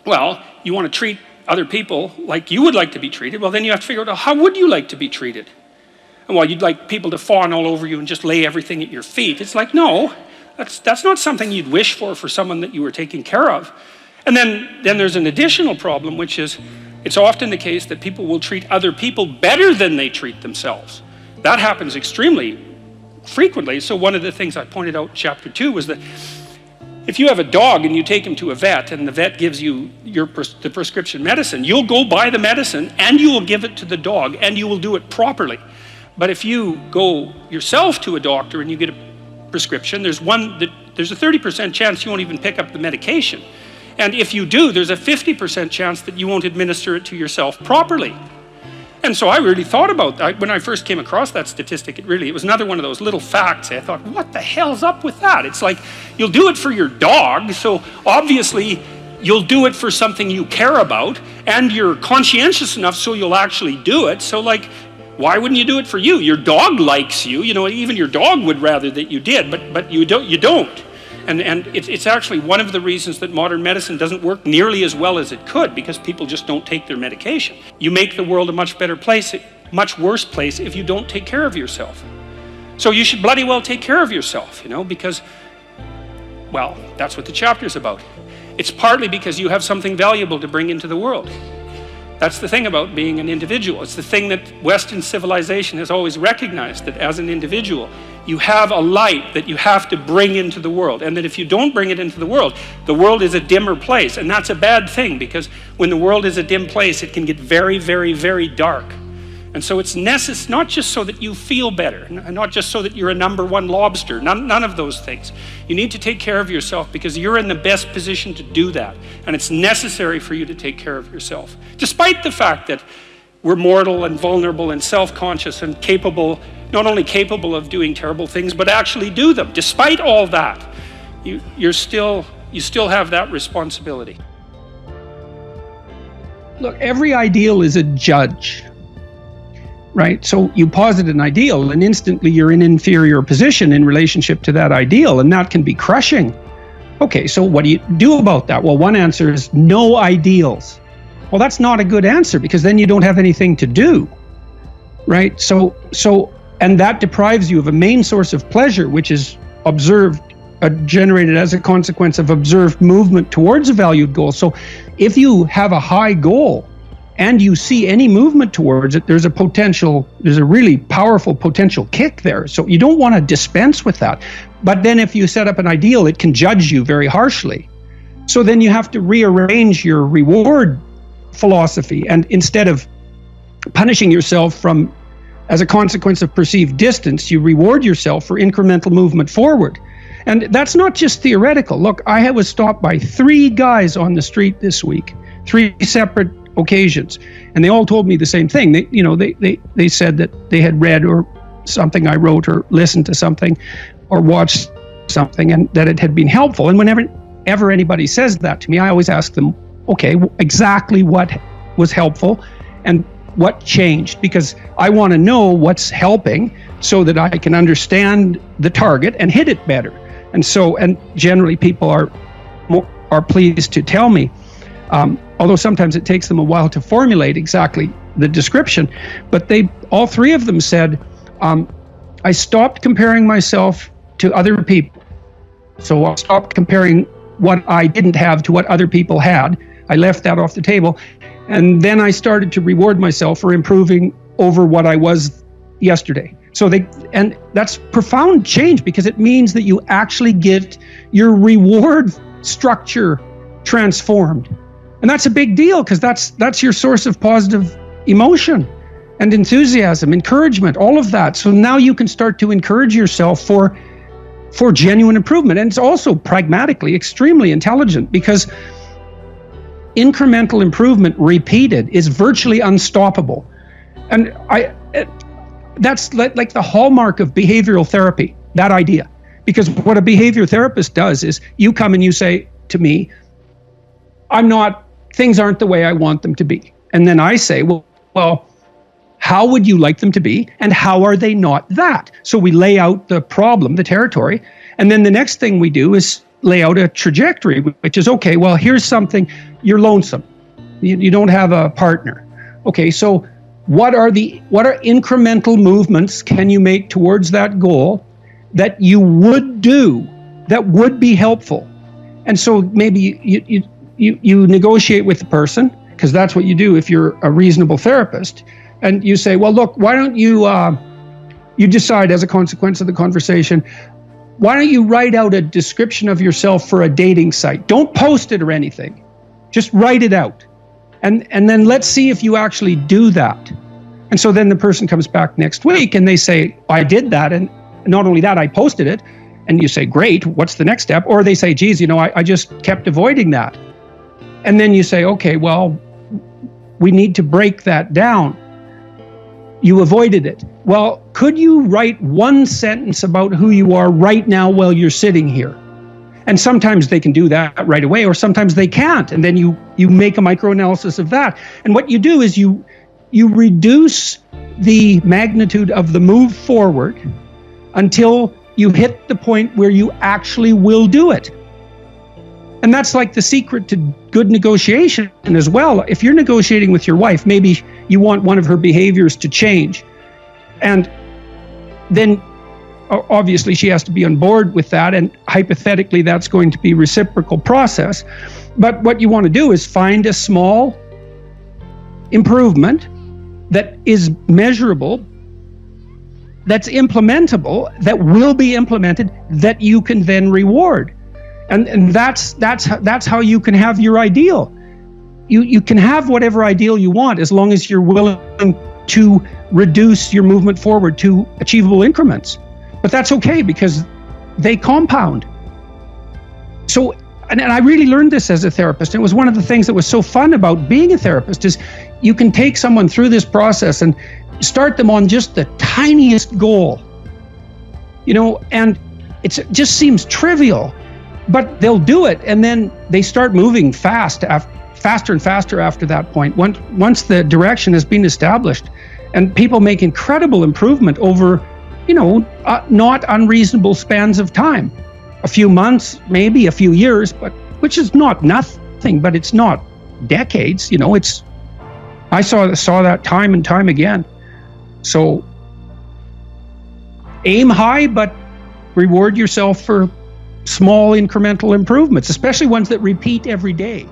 Well, you want to treat other people like you would like to be treated. Well, then you have to figure out, how would you like to be treated? And while you'd like people to fawn all over you and just lay everything at your feet, it's like, no, that's not something you'd wish for someone that you were taking care of. And then there's an additional problem, which is it's often the case that people will treat other people better than they treat themselves. That happens extremely frequently. So one of the things I pointed out in chapter 2 was that if you have a dog and you take him to a vet and the vet gives you the prescription medicine, you'll go buy the medicine and you will give it to the dog and you will do it properly. But if you go yourself to a doctor and you get a prescription, there's a 30% chance you won't even pick up the medication. And if you do, there's a 50% chance that you won't administer it to yourself properly. And so I really thought about that. When I first came across that statistic, it was another one of those little facts. I thought, what the hell's up with that? It's like, you'll do it for your dog, so obviously you'll do it for something you care about, and you're conscientious enough so you'll actually do it. So like, why wouldn't you do it for you? Your dog likes you, even your dog would rather that you did, but you don't. And it's actually one of the reasons that modern medicine doesn't work nearly as well as it could, because people just don't take their medication. You make the world a much better place, much worse place if you don't take care of yourself. So you should bloody well take care of yourself, because, well, that's what the chapter's about. It's partly because you have something valuable to bring into the world. That's the thing about being an individual. It's the thing that Western civilization has always recognized, that as an individual, you have a light that you have to bring into the world, and that if you don't bring it into the world is a dimmer place, and that's a bad thing, because when the world is a dim place, it can get very, very, very dark. And so it's necessary, not just so that you feel better, not just so that you're a #1 lobster, none of those things. You need to take care of yourself because you're in the best position to do that. And it's necessary for you to take care of yourself. Despite the fact that we're mortal and vulnerable and self-conscious and capable, not only capable of doing terrible things, but actually do them. Despite all that, you still have that responsibility. Look, every ideal is a judge. Right? So you posit an ideal and instantly you're in inferior position in relationship to that ideal, and that can be crushing. Okay, so what do you do about that? Well, one answer is no ideals. Well, that's not a good answer, because then you don't have anything to do. Right? And that deprives you of a main source of pleasure, which is generated as a consequence of observed movement towards a valued goal. So if you have a high goal and you see any movement towards it, there's a really powerful potential kick there. So you don't want to dispense with that. But then if you set up an ideal, it can judge you very harshly. So then you have to rearrange your reward philosophy. And instead of punishing yourself as a consequence of perceived distance, you reward yourself for incremental movement forward. And that's not just theoretical. Look, I was stopped by 3 guys on the street this week, 3 separate occasions, and they all told me the same thing. They said that they had read or something I wrote, or listened to something, or watched something, and that it had been helpful. And whenever anybody says that to me, I always ask them, okay, exactly what was helpful and what changed, because I want to know what's helping so that I can understand the target and hit it better. And generally people are pleased to tell me. Although sometimes it takes them a while to formulate exactly the description, but all 3 of them said, I stopped comparing myself to other people. So I stopped comparing what I didn't have to what other people had. I left that off the table. And then I started to reward myself for improving over what I was yesterday. And that's profound change, because it means that you actually get your reward structure transformed. And that's a big deal, because that's your source of positive emotion and enthusiasm, encouragement, all of that. So now you can start to encourage yourself for genuine improvement. And it's also pragmatically extremely intelligent, because incremental improvement repeated is virtually unstoppable. And that's like the hallmark of behavioral therapy, that idea. Because what a behavior therapist does is, you come and you say to me, things aren't the way I want them to be. And then I say, well, how would you like them to be? And how are they not that? So we lay out the problem, the territory. And then the next thing we do is lay out a trajectory, which is, okay, well, here's something. You're lonesome. You don't have a partner. Okay, so what are incremental movements can you make towards that goal that you would do that would be helpful? And so maybe you negotiate with the person, because that's what you do if you're a reasonable therapist, and you say, well, look, why don't you decide as a consequence of the conversation, why don't you write out a description of yourself for a dating site? Don't post it or anything. Just write it out. And then let's see if you actually do that. And so then the person comes back next week and they say, I did that. And not only that, I posted it. And you say, great, what's the next step? Or they say, geez, I just kept avoiding that. And then you say, okay, well, we need to break that down. You avoided it. Well, could you write one sentence about who you are right now while you're sitting here? And sometimes they can do that right away, or sometimes they can't. And then you make a microanalysis of that. And what you do is you reduce the magnitude of the move forward until you hit the point where you actually will do it. And that's like the secret to good negotiation as well. If you're negotiating with your wife, maybe you want one of her behaviors to change. And then obviously she has to be on board with that, and hypothetically that's going to be a reciprocal process. But what you want to do is find a small improvement that is measurable, that's implementable, that will be implemented, that you can then reward. And that's how you can have your ideal. You can have whatever ideal you want as long as you're willing to reduce your movement forward to achievable increments. But that's okay, because they compound. So, and I really learned this as a therapist. And it was one of the things that was so fun about being a therapist is you can take someone through this process and start them on just the tiniest goal. And it just seems trivial, but they'll do it. And then they start moving faster and faster after that point, once the direction has been established. And people make incredible improvement over not unreasonable spans of time. A few months, maybe a few years, but which is not nothing, but it's not decades. I saw that time and time again. So aim high, but reward yourself for small incremental improvements, especially ones that repeat every day.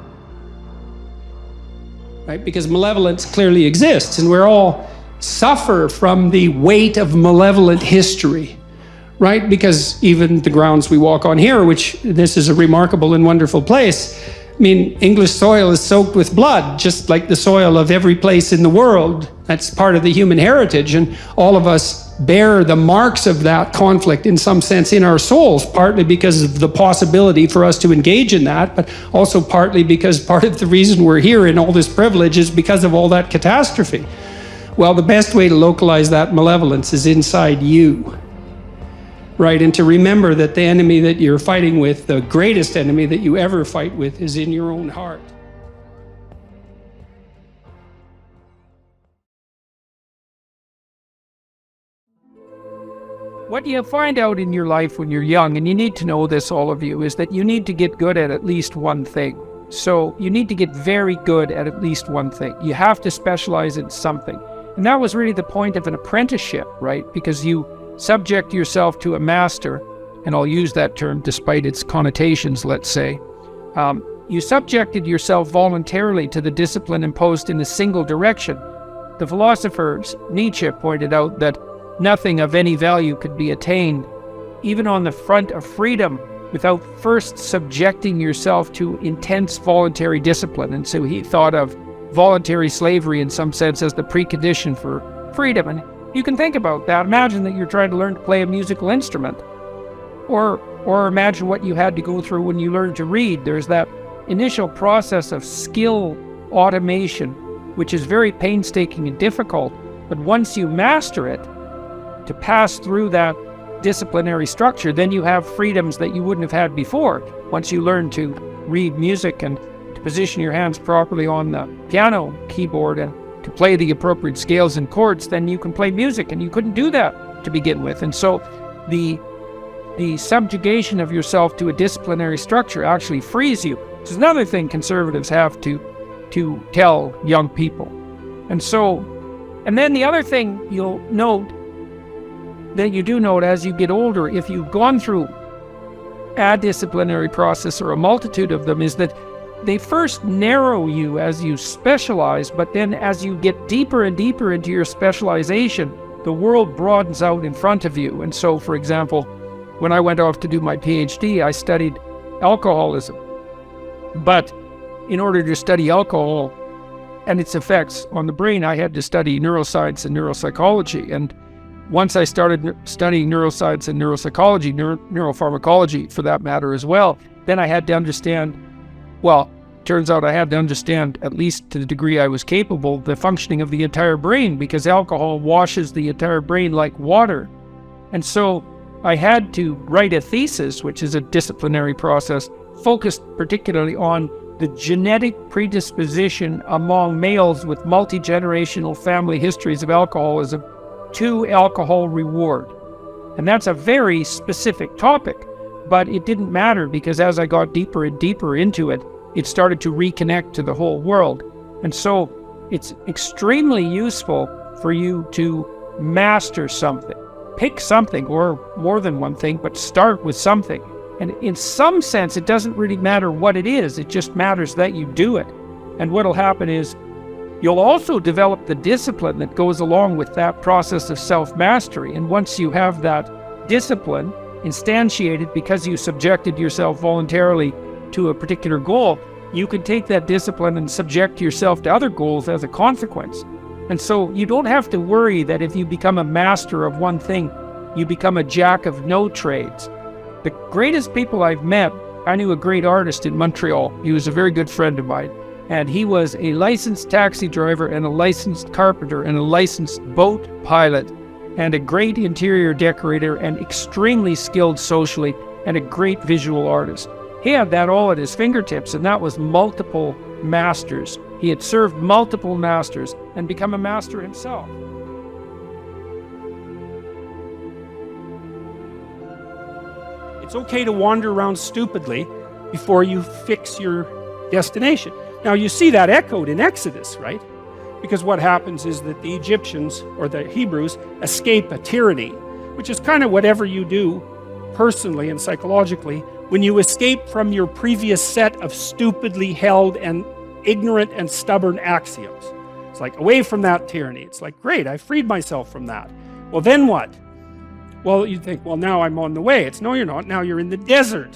Right? Because malevolence clearly exists, and we're all suffer from the weight of malevolent history, right? Because even the grounds we walk on here, which this is a remarkable and wonderful place, English soil is soaked with blood, just like the soil of every place in the world. That's part of the human heritage, and all of us bear the marks of that conflict in some sense in our souls, partly because of the possibility for us to engage in that, but also partly because part of the reason we're here in all this privilege is because of all that catastrophe. Well, the best way to localize that malevolence is inside you, right? And to remember that the enemy that you're fighting with, the greatest enemy that you ever fight with, is in your own heart. What you find out in your life when you're young, and you need to know this, all of you, is that you need to get good at least one thing. So you need to get very good at least one thing. You have to specialize in something. And that was really the point of an apprenticeship, right? Because you subject yourself to a master, and I'll use that term despite its connotations, let's say. You subjected yourself voluntarily to the discipline imposed in a single direction. The philosophers, Nietzsche, pointed out that nothing of any value could be attained, even on the front of freedom, without first subjecting yourself to intense voluntary discipline. And so he thought of voluntary slavery in some sense as the precondition for freedom. And you can think about that. Imagine that you're trying to learn to play a musical instrument, or imagine what you had to go through when you learned to read. There's that initial process of skill automation, which is very painstaking and difficult. But once you master it, to pass through that disciplinary structure, then you have freedoms that you wouldn't have had before. Once you learn to read music and to position your hands properly on the piano keyboard and to play the appropriate scales and chords, then you can play music, and you couldn't do that to begin with. And so the the subjugation of yourself to a disciplinary structure actually frees you. Which is another thing conservatives have to tell young people. And then the other thing you'll note, that you do note as you get older, if you've gone through a disciplinary process or a multitude of them, is that they first narrow you as you specialize, but then as you get deeper and deeper into your specialization, the world broadens out in front of you. And so, for example, when I went off to do my PhD, I studied alcoholism. But in order to study alcohol and its effects on the brain, I had to study neuroscience and neuropsychology. And once I started studying neuroscience and neuropsychology, neuropharmacology for that matter as well, then I had to understand, well, turns out I had to understand, at least to the degree I was capable, the functioning of the entire brain, because alcohol washes the entire brain like water. And so I had to write a thesis, which is a disciplinary process, focused particularly on the genetic predisposition among males with multi-generational family histories of alcoholism to alcohol reward. And that's a very specific topic, but it didn't matter because as I got deeper and deeper into it, it started to reconnect to the whole world. And so it's extremely useful for you to master something. Pick something, or more than one thing, but start with something. And in some sense, it doesn't really matter what it is, it just matters that you do it. And what'll happen is you'll also develop the discipline that goes along with that process of self-mastery. And once you have that discipline instantiated because you subjected yourself voluntarily to a particular goal, you can take that discipline and subject yourself to other goals as a consequence. And so you don't have to worry that if you become a master of one thing, you become a jack of no trades. The greatest people I've met, I knew a great artist in Montreal. He was a very good friend of mine. And he was a licensed taxi driver and a licensed carpenter and a licensed boat pilot and a great interior decorator and extremely skilled socially and a great visual artist. He had that all at his fingertips, and that was multiple masters. He had served multiple masters and become a master himself. It's okay to wander around stupidly before you fix your destination. Now you see that echoed in Exodus, right? Because what happens is that the Egyptians or the Hebrews escape a tyranny, which is kind of whatever you do personally and psychologically when you escape from your previous set of stupidly held and ignorant and stubborn axioms. It's like away from that tyranny. It's like, great, I freed myself from that. Well, then what? Well, you think, well, now I'm on the way. It's no, you're not. Now you're in the desert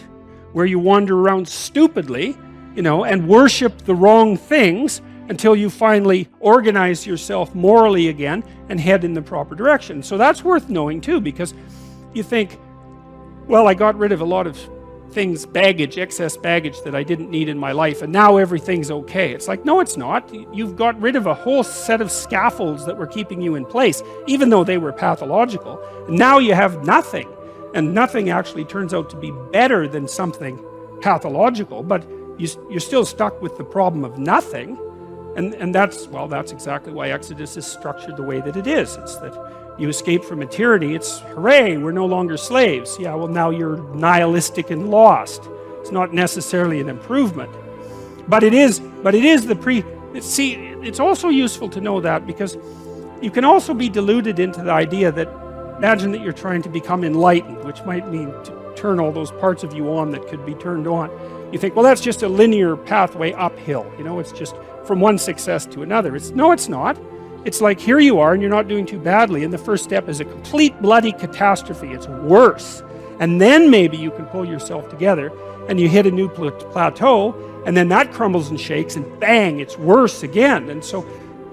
where you wander around stupidly, and worship the wrong things until you finally organize yourself morally again and head in the proper direction. So that's worth knowing too, because you think, well, I got rid of a lot of things, excess baggage that I didn't need in my life, and now everything's okay. It's like, no, it's not. You've got rid of a whole set of scaffolds that were keeping you in place, even though they were pathological. And now you have nothing, and nothing actually turns out to be better than something pathological, but you're still stuck with the problem of nothing. And that's exactly why Exodus is structured the way that it is. It's that you escape from a tyranny. It's, hooray, we're no longer slaves. Yeah, well, now you're nihilistic and lost. It's not necessarily an improvement. But it is it's also useful to know that, because you can also be deluded into the idea that, imagine that you're trying to become enlightened, which might mean to turn all those parts of you on that could be turned on. You think, well, that's just a linear pathway uphill. It's just from one success to another. No, it's not. It's like, here you are and you're not doing too badly, and the first step is a complete bloody catastrophe. It's worse. And then maybe you can pull yourself together and you hit a new plateau, and then that crumbles and shakes, and bang, it's worse again. And so,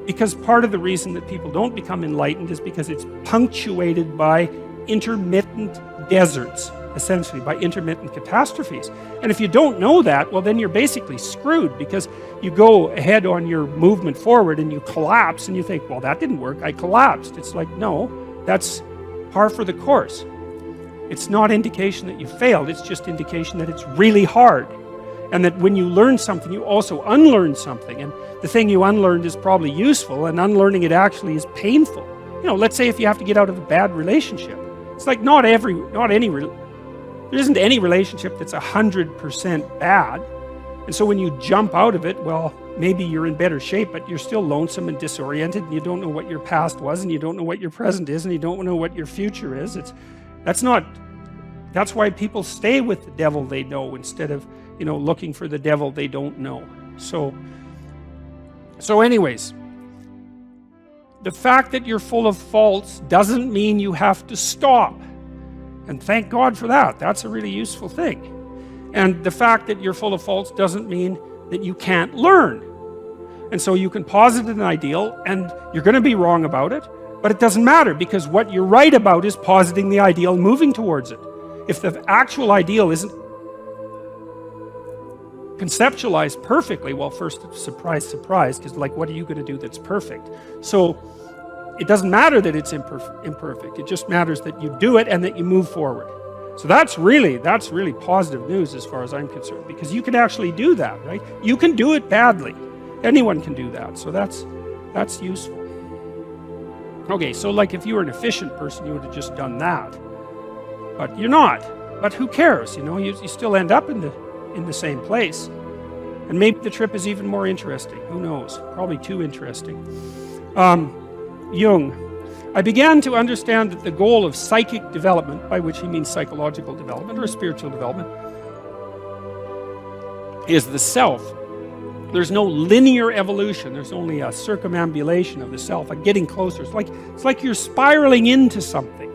because part of the reason that people don't become enlightened is because it's punctuated by intermittent deserts, essentially by intermittent catastrophes. And if you don't know that, well, then you're basically screwed, because you go ahead on your movement forward and you collapse and you think, well, that didn't work, I collapsed. It's like, no, that's par for the course. It's not indication that you failed, it's just indication that it's really hard. And that when you learn something, you also unlearn something. And the thing you unlearned is probably useful, and unlearning it actually is painful. Let's say if you have to get out of a bad relationship. It's like not any There isn't any relationship that's 100% bad. And so when you jump out of it, well, maybe you're in better shape, but you're still lonesome and disoriented, and you don't know what your past was, and you don't know what your present is, and you don't know what your future is. That's why people stay with the devil they know instead of, looking for the devil they don't know. So anyways, the fact that you're full of faults doesn't mean you have to stop. And thank God for that. That's a really useful thing. And the fact that you're full of faults doesn't mean that you can't learn. And so you can posit an ideal, and you're going to be wrong about it, but it doesn't matter, because what you're right about is positing the ideal and moving towards it. If the actual ideal isn't conceptualized perfectly, well, first, surprise, surprise, because what are you going to do that's perfect? So it doesn't matter that it's imperfect. It just matters that you do it and that you move forward. So that's really positive news as far as I'm concerned, because you can actually do that, right? You can do it badly. Anyone can do that. So that's useful. Okay, so if you were an efficient person, you would have just done that. But you're not. But who cares? You still end up in the same place. And maybe the trip is even more interesting. Who knows? Probably too interesting. Jung. I began to understand that the goal of psychic development, by which he means psychological development or spiritual development, is the self. There's no linear evolution. There's only a circumambulation of the self, a getting closer. It's like you're spiraling into something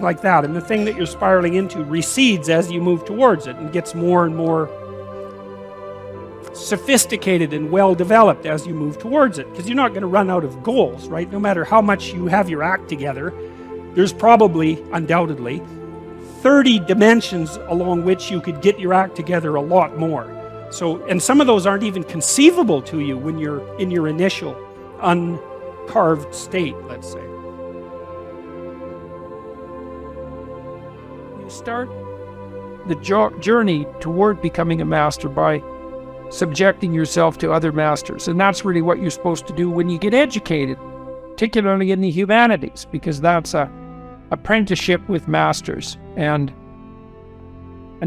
like that. And the thing that you're spiraling into recedes as you move towards it and gets more and more sophisticated and well developed as you move towards it, because you're not going to run out of goals, right? No matter how much you have your act together, there's probably, undoubtedly, 30 dimensions along which you could get your act together a lot more. So, and some of those aren't even conceivable to you when you're in your initial uncarved state, let's say. You start the journey toward becoming a master by subjecting yourself to other masters. And that's really what you're supposed to do when you get educated, particularly in the humanities, because that's a apprenticeship with masters. And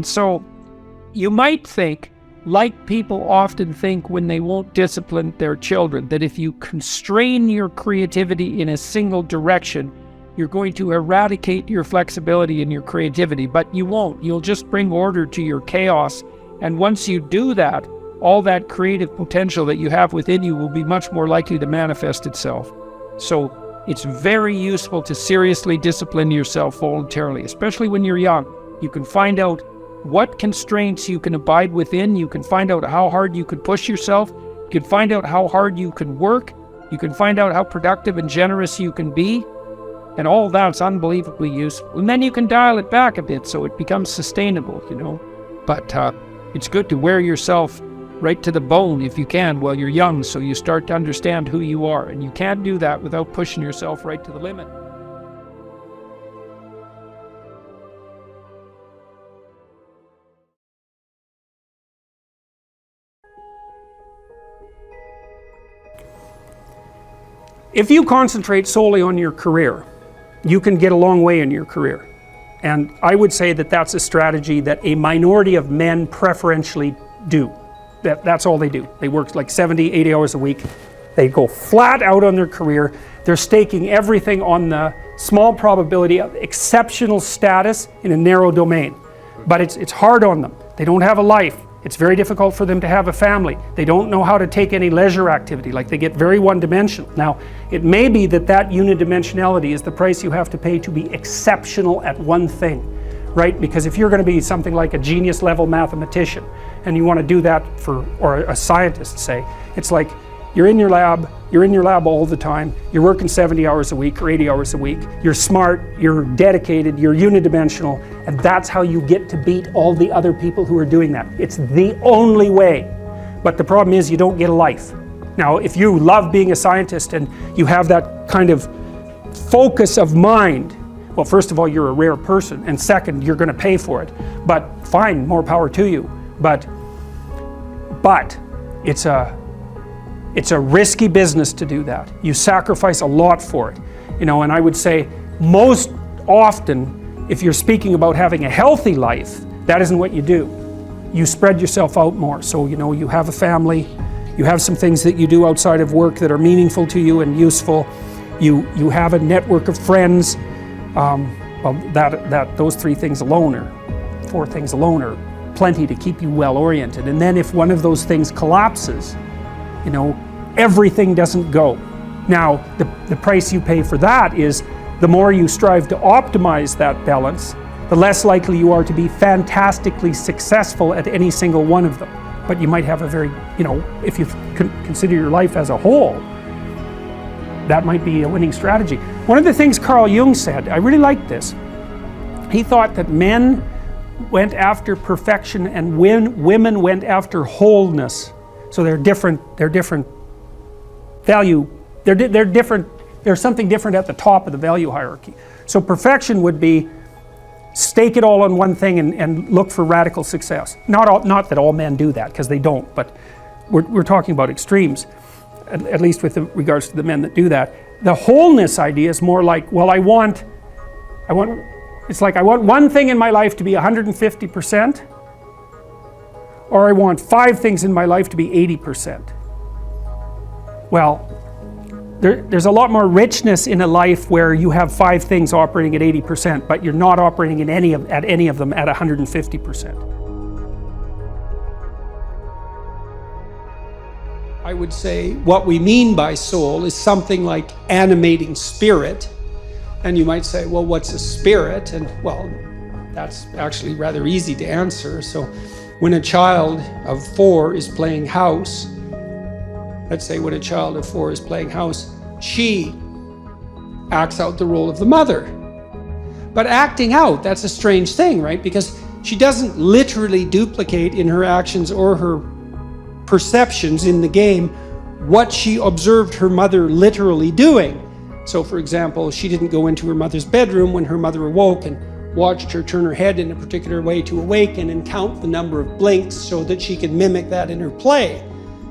so you might think, like people often think when they won't discipline their children, that if you constrain your creativity in a single direction, you're going to eradicate your flexibility and your creativity, but you won't. You'll just bring order to your chaos. And once you do that, all that creative potential that you have within you will be much more likely to manifest itself. So it's very useful to seriously discipline yourself voluntarily, especially when you're young. You can find out what constraints you can abide within. You can find out how hard you could push yourself. You can find out how hard you can work. You can find out how productive and generous you can be. And all that's unbelievably useful. And then you can dial it back a bit so it becomes sustainable, But it's good to wear yourself right to the bone if you can while you're young, so you start to understand who you are. And you can't do that without pushing yourself right to the limit. If you concentrate solely on your career, you can get a long way in your career. And I would say that that's a strategy that a minority of men preferentially do. That's all they do. They work 70, 80 hours a week. They go flat out on their career. They're staking everything on the small probability of exceptional status in a narrow domain. But it's hard on them. They don't have a life. It's very difficult for them to have a family. They don't know how to take any leisure activity. They get very one-dimensional. Now, it may be that unidimensionality is the price you have to pay to be exceptional at one thing, right? Because if you're going to be something like a genius-level mathematician, and you want to do that or a scientist, say, it's like you're in your lab all the time, you're working 70 hours a week or 80 hours a week, you're smart, you're dedicated, you're unidimensional, and that's how you get to beat all the other people who are doing that. It's the only way. But the problem is you don't get a life. Now, if you love being a scientist and you have that kind of focus of mind, well, first of all, you're a rare person, and second, you're going to pay for it. But fine, more power to you. But it's a risky business to do that. You sacrifice a lot for it, and I would say most often If you're speaking about having a healthy life, that isn't what you do. You spread yourself out more. So, you have a family, you have some things that you do outside of work that are meaningful to you and useful. You have a network of friends. Those 3 things alone, or 4 things alone, are plenty to keep you well oriented. And then if one of those things collapses, everything doesn't go. Now, the price you pay for that is the more you strive to optimize that balance, the less likely you are to be fantastically successful at any single one of them. But you might have a very, if you consider your life as a whole, that might be a winning strategy. One of the things Carl Jung said, I really liked this. He thought that men went after perfection and women went after wholeness. So they're different value, they're different, there's something different at the top of the value hierarchy. So perfection would be stake it all on one thing and look for radical success. Not that all men do that, because they don't, but we're talking about extremes, at least with regards to the men that do that. The wholeness idea is more like, well, I want one thing in my life to be 150%, or I want 5 things in my life to be 80%. Well, there's a lot more richness in a life where you have 5 things operating at 80%, but you're not operating at any of them at 150%. I would say what we mean by soul is something like animating spirit. And you might say, well, what's a spirit? And well, that's actually rather easy to answer. So when a child of 4 is playing house, let's say when a child of 4 is playing house, she acts out the role of the mother. But acting out, that's a strange thing, right? Because she doesn't literally duplicate in her actions or her perceptions in the game what she observed her mother literally doing. So for example, she didn't go into her mother's bedroom when her mother awoke and watched her turn her head in a particular way to awaken and count the number of blinks so that she could mimic that in her play.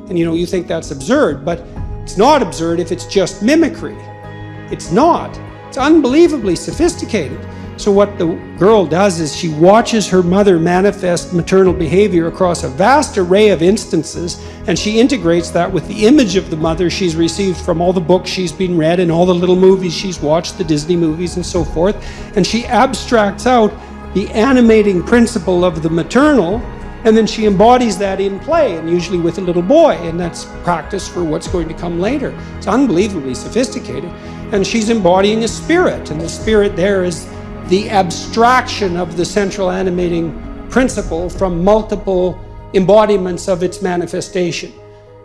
And you think that's absurd, but it's not absurd if it's just mimicry. It's not. It's unbelievably sophisticated. So what the girl does is she watches her mother manifest maternal behavior across a vast array of instances, and she integrates that with the image of the mother she's received from all the books she's been read and all the little movies she's watched, the Disney movies and so forth, and she abstracts out the animating principle of the maternal, and then she embodies that in play, and usually with a little boy, and that's practice for what's going to come later. It's unbelievably sophisticated, and she's embodying a spirit, and the spirit there is the abstraction of the central animating principle from multiple embodiments of its manifestation.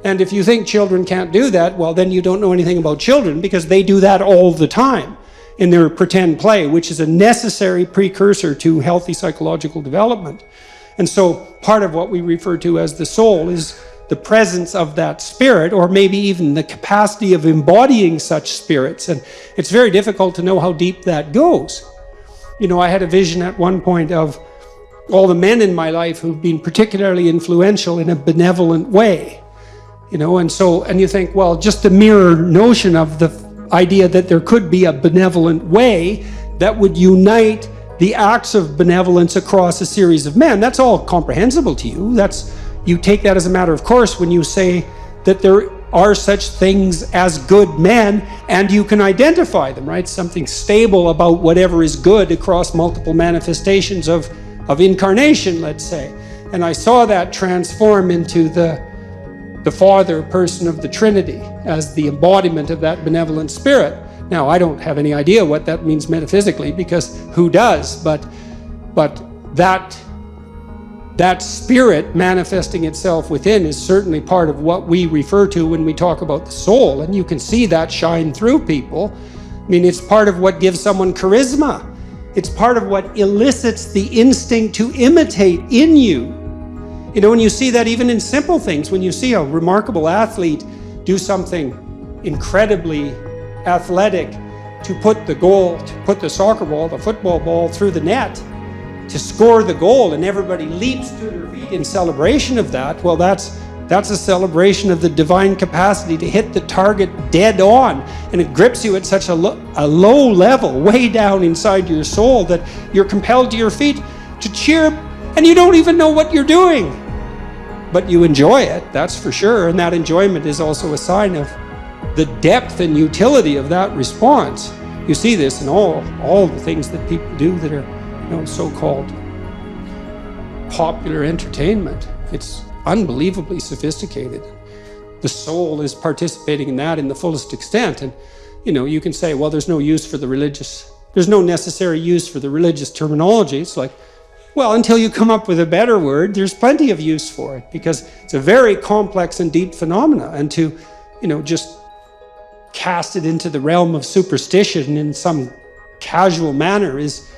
And if you think children can't do that, well, then you don't know anything about children, because they do that all the time in their pretend play, which is a necessary precursor to healthy psychological development. And so part of what we refer to as the soul is the presence of that spirit, or maybe even the capacity of embodying such spirits. And it's very difficult to know how deep that goes. I had a vision at one point of all the men in my life who've been particularly influential in a benevolent way, and you think, well, just the mere notion of the idea that there could be a benevolent way that would unite the acts of benevolence across a series of men, that's all comprehensible to you. You take that as a matter of course when you say that there are such things as good men, and you can identify them, right? Something stable about whatever is good across multiple manifestations of incarnation, let's say. And I saw that transform into the Father person of the Trinity as the embodiment of that benevolent spirit. Now, I don't have any idea what that means metaphysically, because who does? But that spirit manifesting itself within is certainly part of what we refer to when we talk about the soul, and you can see that shine through people. I mean, it's part of what gives someone charisma. It's part of what elicits the instinct to imitate in you. When you see that even in simple things, when you see a remarkable athlete do something incredibly athletic to put the soccer ball, the football ball through the net, to score the goal, and everybody leaps to their feet in celebration of that, well, that's That's a celebration of the divine capacity to hit the target dead on. And it grips you at such a low level, way down inside your soul, that you're compelled to your feet to cheer, and you don't even know what you're doing. But you enjoy it, that's for sure. And that enjoyment is also a sign of the depth and utility of that response. You see this in all the things that people do that are, so-called popular entertainment. It's unbelievably sophisticated. The soul is participating in that in the fullest extent. And, you can say, well, there's no necessary use for the religious terminology. It's like, well, until you come up with a better word, there's plenty of use for it, because it's a very complex and deep phenomena. And to, just cast it into the realm of superstition in some casual manner it's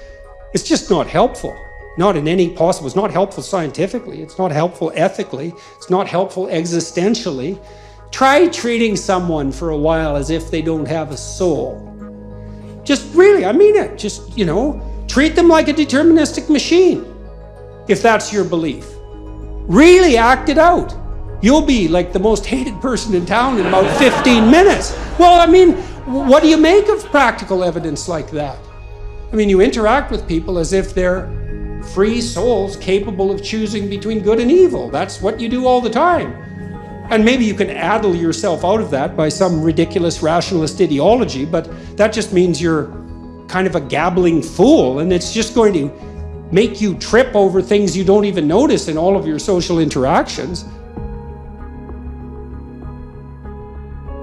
just not helpful. Not in any possible. It's not helpful scientifically. It's not helpful ethically. It's not helpful existentially. Try treating someone for a while as if they don't have a soul. Just really, I mean it. Just, treat them like a deterministic machine, if that's your belief. Really act it out. You'll be like the most hated person in town in about 15 minutes. Well, I mean, what do you make of practical evidence like that? I mean, you interact with people as if they're free souls capable of choosing between good and evil. That's what you do all the time. And maybe you can addle yourself out of that by some ridiculous rationalist ideology, but that just means you're kind of a gabbling fool, and it's just going to make you trip over things you don't even notice in all of your social interactions.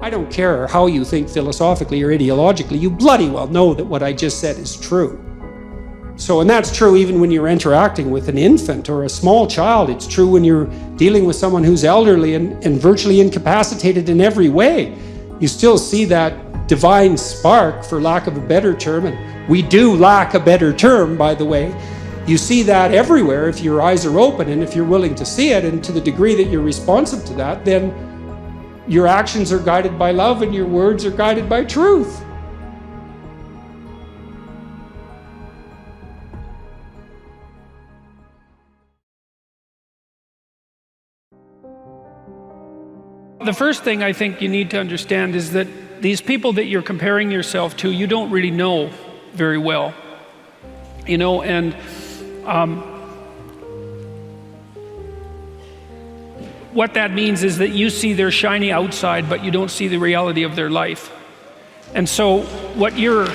I don't care how you think philosophically or ideologically, you bloody well know that what I just said is true. So, and that's true even when you're interacting with an infant or a small child. It's true when you're dealing with someone who's elderly and virtually incapacitated in every way. You still see that divine spark, for lack of a better term, and we do lack a better term, by the way. You see that everywhere if your eyes are open and if you're willing to see it, and to the degree that you're responsive to that, then your actions are guided by love and your words are guided by truth. The first thing I think you need to understand is that these people that you're comparing yourself to, you don't really know very well. And what that means is that you see their shiny outside, but you don't see the reality of their life. And so what you're...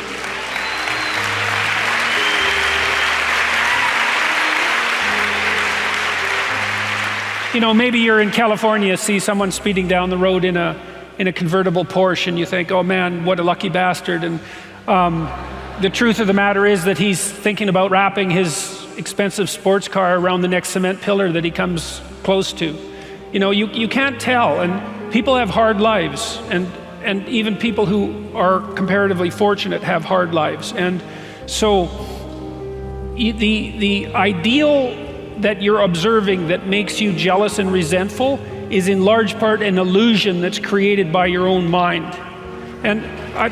maybe you're in California, see someone speeding down the road in a convertible Porsche, and you think, oh man, what a lucky bastard. And the truth of the matter is that he's thinking about wrapping his expensive sports car around the next cement pillar that he comes close to. You can't tell, and people have hard lives, and even people who are comparatively fortunate have hard lives. And so the ideal that you're observing that makes you jealous and resentful is in large part an illusion that's created by your own mind. And I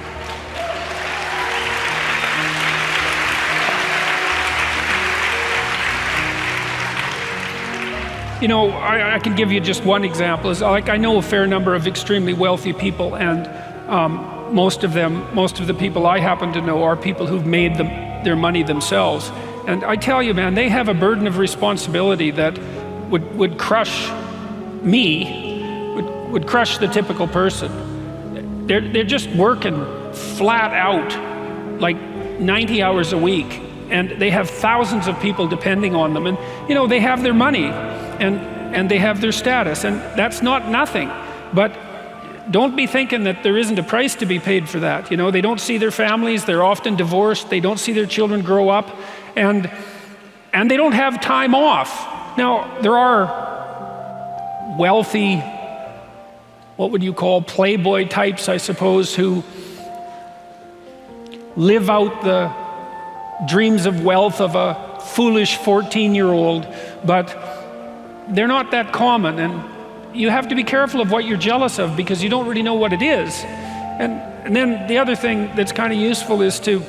can give you just one example. Is like, I know a fair number of extremely wealthy people, and most of the people I happen to know are people who've made their money themselves. And I tell you, man, they have a burden of responsibility that would crush me, would crush the typical person. They're just working flat out, like 90 hours a week, and they have thousands of people depending on them. And they have their money, and they have their status, and that's not nothing. But don't be thinking that there isn't a price to be paid for that. They don't see their families, they're often divorced, they don't see their children grow up, and they don't have time off. Now, there are wealthy, what would you call, playboy types, I suppose, who live out the dreams of wealth of a foolish 14-year-old, but they're not that common, and you have to be careful of what you're jealous of, because you don't really know what it is. And then the other thing that's kind of useful is to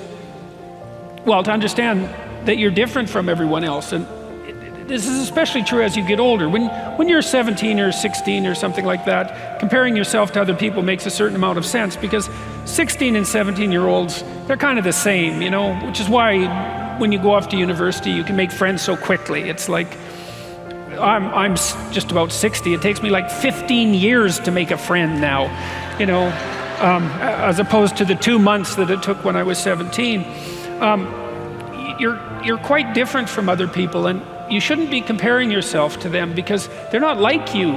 understand that you're different from everyone else. And this is especially true as you get older. When you're 17 or 16 or something like that, comparing yourself to other people makes a certain amount of sense, because 16 and 17-year-olds, they're kind of the same, you know, which is why when you go off to university, you can make friends so quickly. It's like, I'm just about 60. It takes me like 15 years to make a friend now, you know, as opposed to the 2 months that it took when I was 17. You're quite different from other people, and you shouldn't be comparing yourself to them, because they're not like you,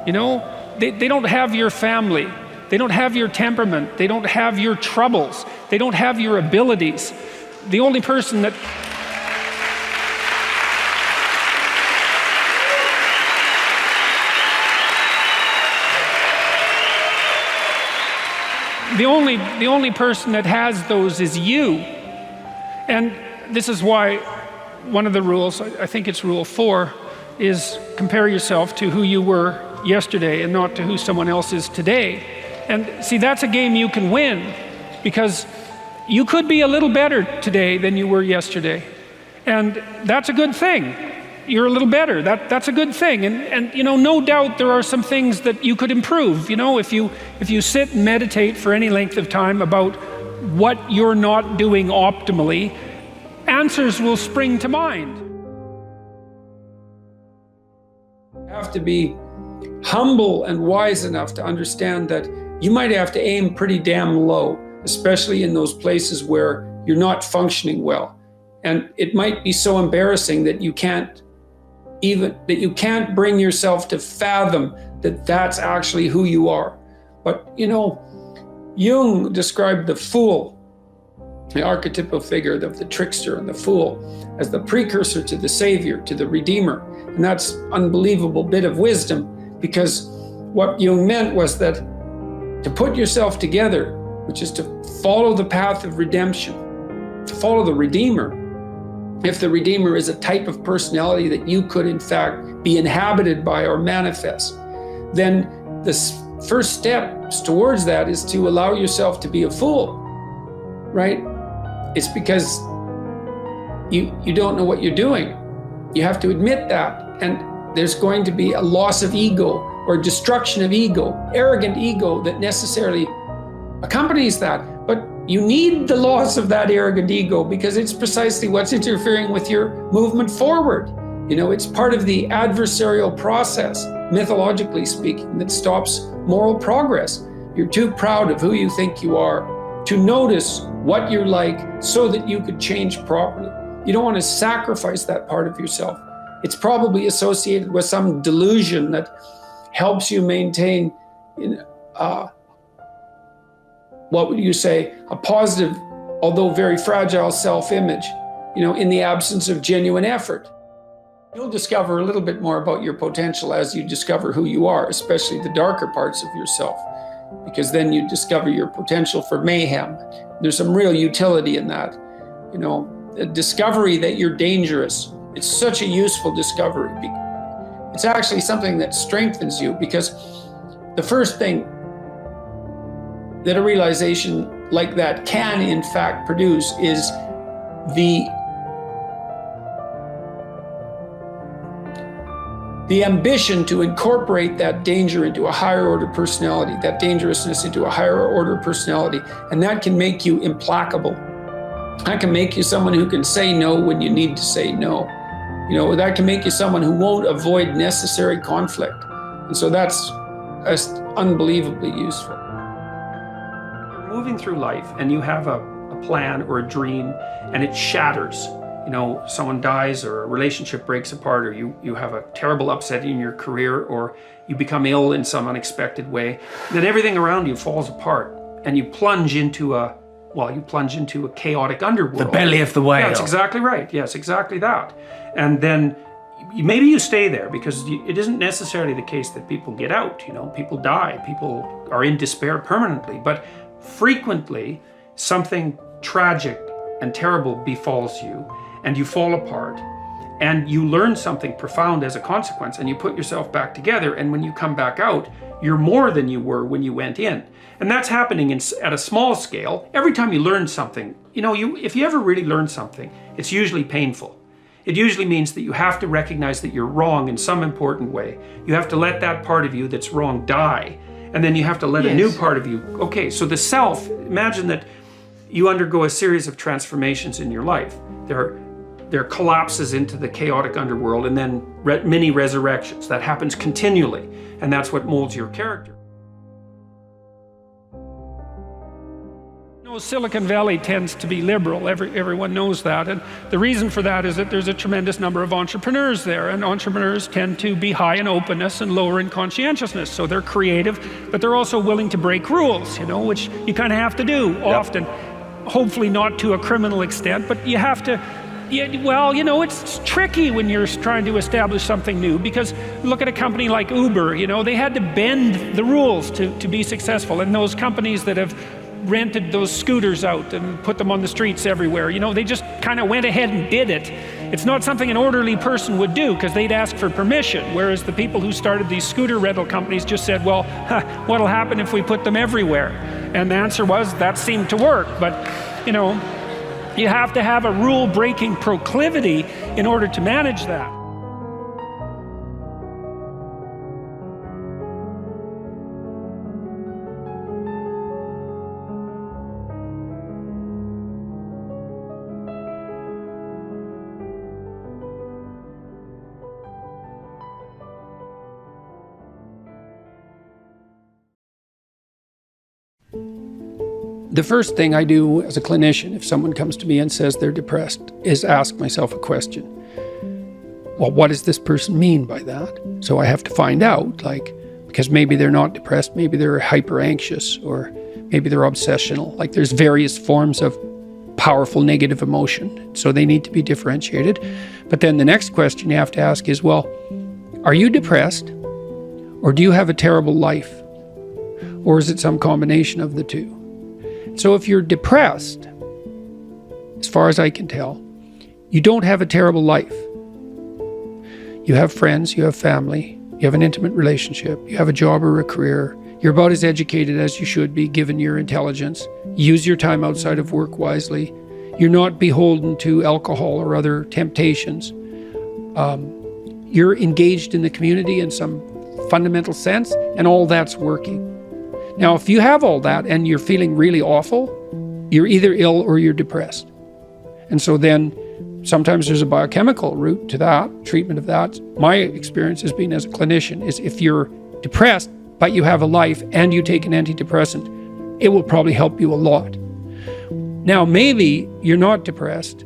you know? They don't have your family. They don't have your temperament. They don't have your troubles. They don't have your abilities. The only person that the only person that has those is you. And this is why one of the rules, I think it's rule 4, is compare yourself to who you were yesterday and not to who someone else is today. And see, that's a game you can win, because you could be a little better today than you were yesterday. And that's a good thing. You're a little better. That's a good thing. And you know, no doubt there are some things that you could improve. You know, if you sit and meditate for any length of time about what you're not doing optimally, answers will spring to mind. You have to be humble and wise enough to understand that you might have to aim pretty damn low, especially in those places where you're not functioning well. And it might be so embarrassing that you can't bring yourself to fathom that that's actually who you are. But you know, Jung described the fool, the archetypal figure of the trickster and the fool, as the precursor to the savior, to the redeemer. And that's an unbelievable bit of wisdom, because what Jung meant was that to put yourself together, which is to follow the path of redemption, to follow the redeemer. If the redeemer is a type of personality that you could in fact be inhabited by or manifest, then the first steps towards that is to allow yourself to be a fool, right? It's because you don't know what you're doing. You have to admit that. And there's going to be a loss of ego or destruction of ego, arrogant ego that necessarily accompanies that. But you need the loss of that arrogant ego, because it's precisely what's interfering with your movement forward. You know, it's part of the adversarial process, mythologically speaking, that stops moral progress. You're too proud of who you think you are to notice what you're like so that you could change properly. You don't want to sacrifice that part of yourself. It's probably associated with some delusion that helps you maintain, what would you say, a positive, although very fragile self-image, you know, in the absence of genuine effort. You'll discover a little bit more about your potential as you discover who you are, especially the darker parts of yourself, because then you discover your potential for mayhem. There's some real utility in that. You know, a discovery that you're dangerous. It's such a useful discovery. It's actually something that strengthens you, because the first thing that a realization like that can in fact produce is the ambition to incorporate that danger into a higher order personality, that dangerousness into a higher order personality. And that can make you implacable. That can make you someone who can say no when you need to say no. You know, that can make you someone who won't avoid necessary conflict. And so that's unbelievably useful. You're moving through life and you have a plan or a dream and it shatters. You know, someone dies or a relationship breaks apart, or you have a terrible upset in your career, or you become ill in some unexpected way, then everything around you falls apart and you plunge into a chaotic underworld. The belly of the whale. Yeah, that's exactly right. Yes, exactly that. And then maybe you stay there, because it isn't necessarily the case that people get out. You know, people die, people are in despair permanently, but frequently something tragic and terrible befalls you, and you fall apart, and you learn something profound as a consequence, and you put yourself back together, and when you come back out, you're more than you were when you went in. And that's happening at a small scale. Every time you learn something, you know, if you ever really learn something, it's usually painful. it usually means that you have to recognize that you're wrong in some important way. You have to let that part of you that's wrong die. And then you have to let a new part of you. Okay, so the self, imagine that you undergo a series of transformations in your life. There are collapses into the chaotic underworld and then mini resurrections. That happens continually, and that's what molds your character. Silicon Valley tends to be liberal. Everyone knows that. And the reason for that is that there's a tremendous number of entrepreneurs there. And entrepreneurs tend to be high in openness and lower in conscientiousness. So they're creative, but they're also willing to break rules, which you kind of have to do often. Hopefully not to a criminal extent, but you have to. It's tricky when you're trying to establish something new, because look at a company like Uber, they had to bend the rules to be successful. And those companies that have rented those scooters out and put them on the streets everywhere, they just kind of went ahead and did it. It's not something an orderly person would do, because they'd ask for permission, whereas the people who started these scooter rental companies just said, well, what'll happen if we put them everywhere? And the answer was, that seemed to work. But you have to have a rule-breaking proclivity in order to manage that. The first thing I do as a clinician, if someone comes to me and says they're depressed, is ask myself a question. Well, what does this person mean by that? So I have to find out, because maybe they're not depressed, maybe they're hyper anxious, or maybe they're obsessional. There's various forms of powerful negative emotion, so they need to be differentiated. But then the next question you have to ask is, well, are you depressed, or do you have a terrible life? Or is it some combination of the two? So if you're depressed, as far as I can tell, you don't have a terrible life. You have friends, you have family, you have an intimate relationship, you have a job or a career, you're about as educated as you should be given your intelligence, use your time outside of work wisely, you're not beholden to alcohol or other temptations, you're engaged in the community in some fundamental sense, and all that's working. Now, if you have all that and you're feeling really awful, you're either ill or you're depressed. And so then sometimes there's a biochemical route to that, treatment of that. My experience has been as a clinician is if you're depressed, but you have a life and you take an antidepressant, it will probably help you a lot. Now, maybe you're not depressed.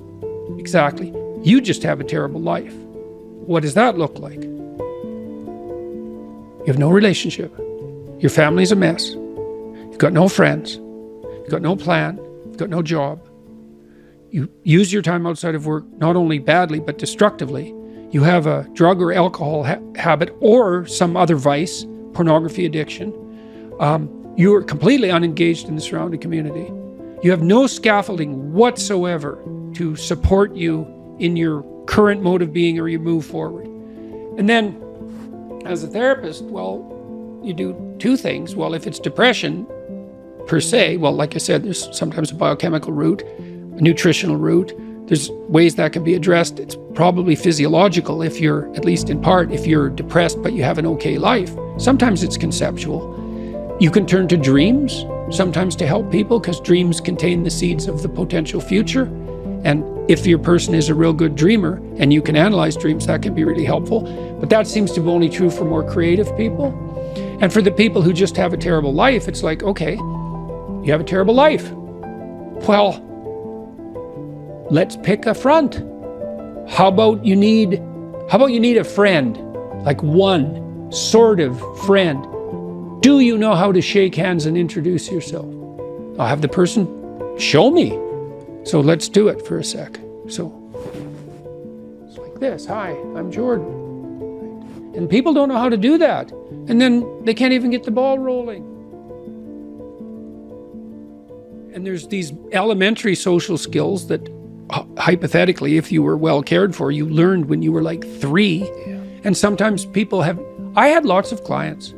Exactly. You just have a terrible life. What does that look like? You have no relationship. Your family's a mess. You've got no friends. You've got no plan. You've got no job. You use your time outside of work not only badly, but destructively. You have a drug or alcohol habit or some other vice, pornography addiction. You are completely unengaged in the surrounding community. You have no scaffolding whatsoever to support you in your current mode of being or you move forward. And then, as a therapist, you do two things. Well, if it's depression per se, like I said, there's sometimes a biochemical route, a nutritional route. There's ways that can be addressed. It's probably physiological if you're, at least in part, if you're depressed but you have an okay life. Sometimes it's conceptual. You can turn to dreams, sometimes to help people, because dreams contain the seeds of the potential future. And if your person is a real good dreamer and you can analyze dreams, that can be really helpful. But that seems to be only true for more creative people. And for the people who just have a terrible life, it's like, okay, you have a terrible life. Well, let's pick a front. How about you need a friend, like one sort of friend. Do you know how to shake hands and introduce yourself? I'll have the person show me. So let's do it for a sec. So it's like this. Hi, I'm Jordan. And people don't know how to do that. And then they can't even get the ball rolling. And there's these elementary social skills that hypothetically, if you were well cared for, you learned when you were like 3. Yeah. And sometimes people I had lots of clients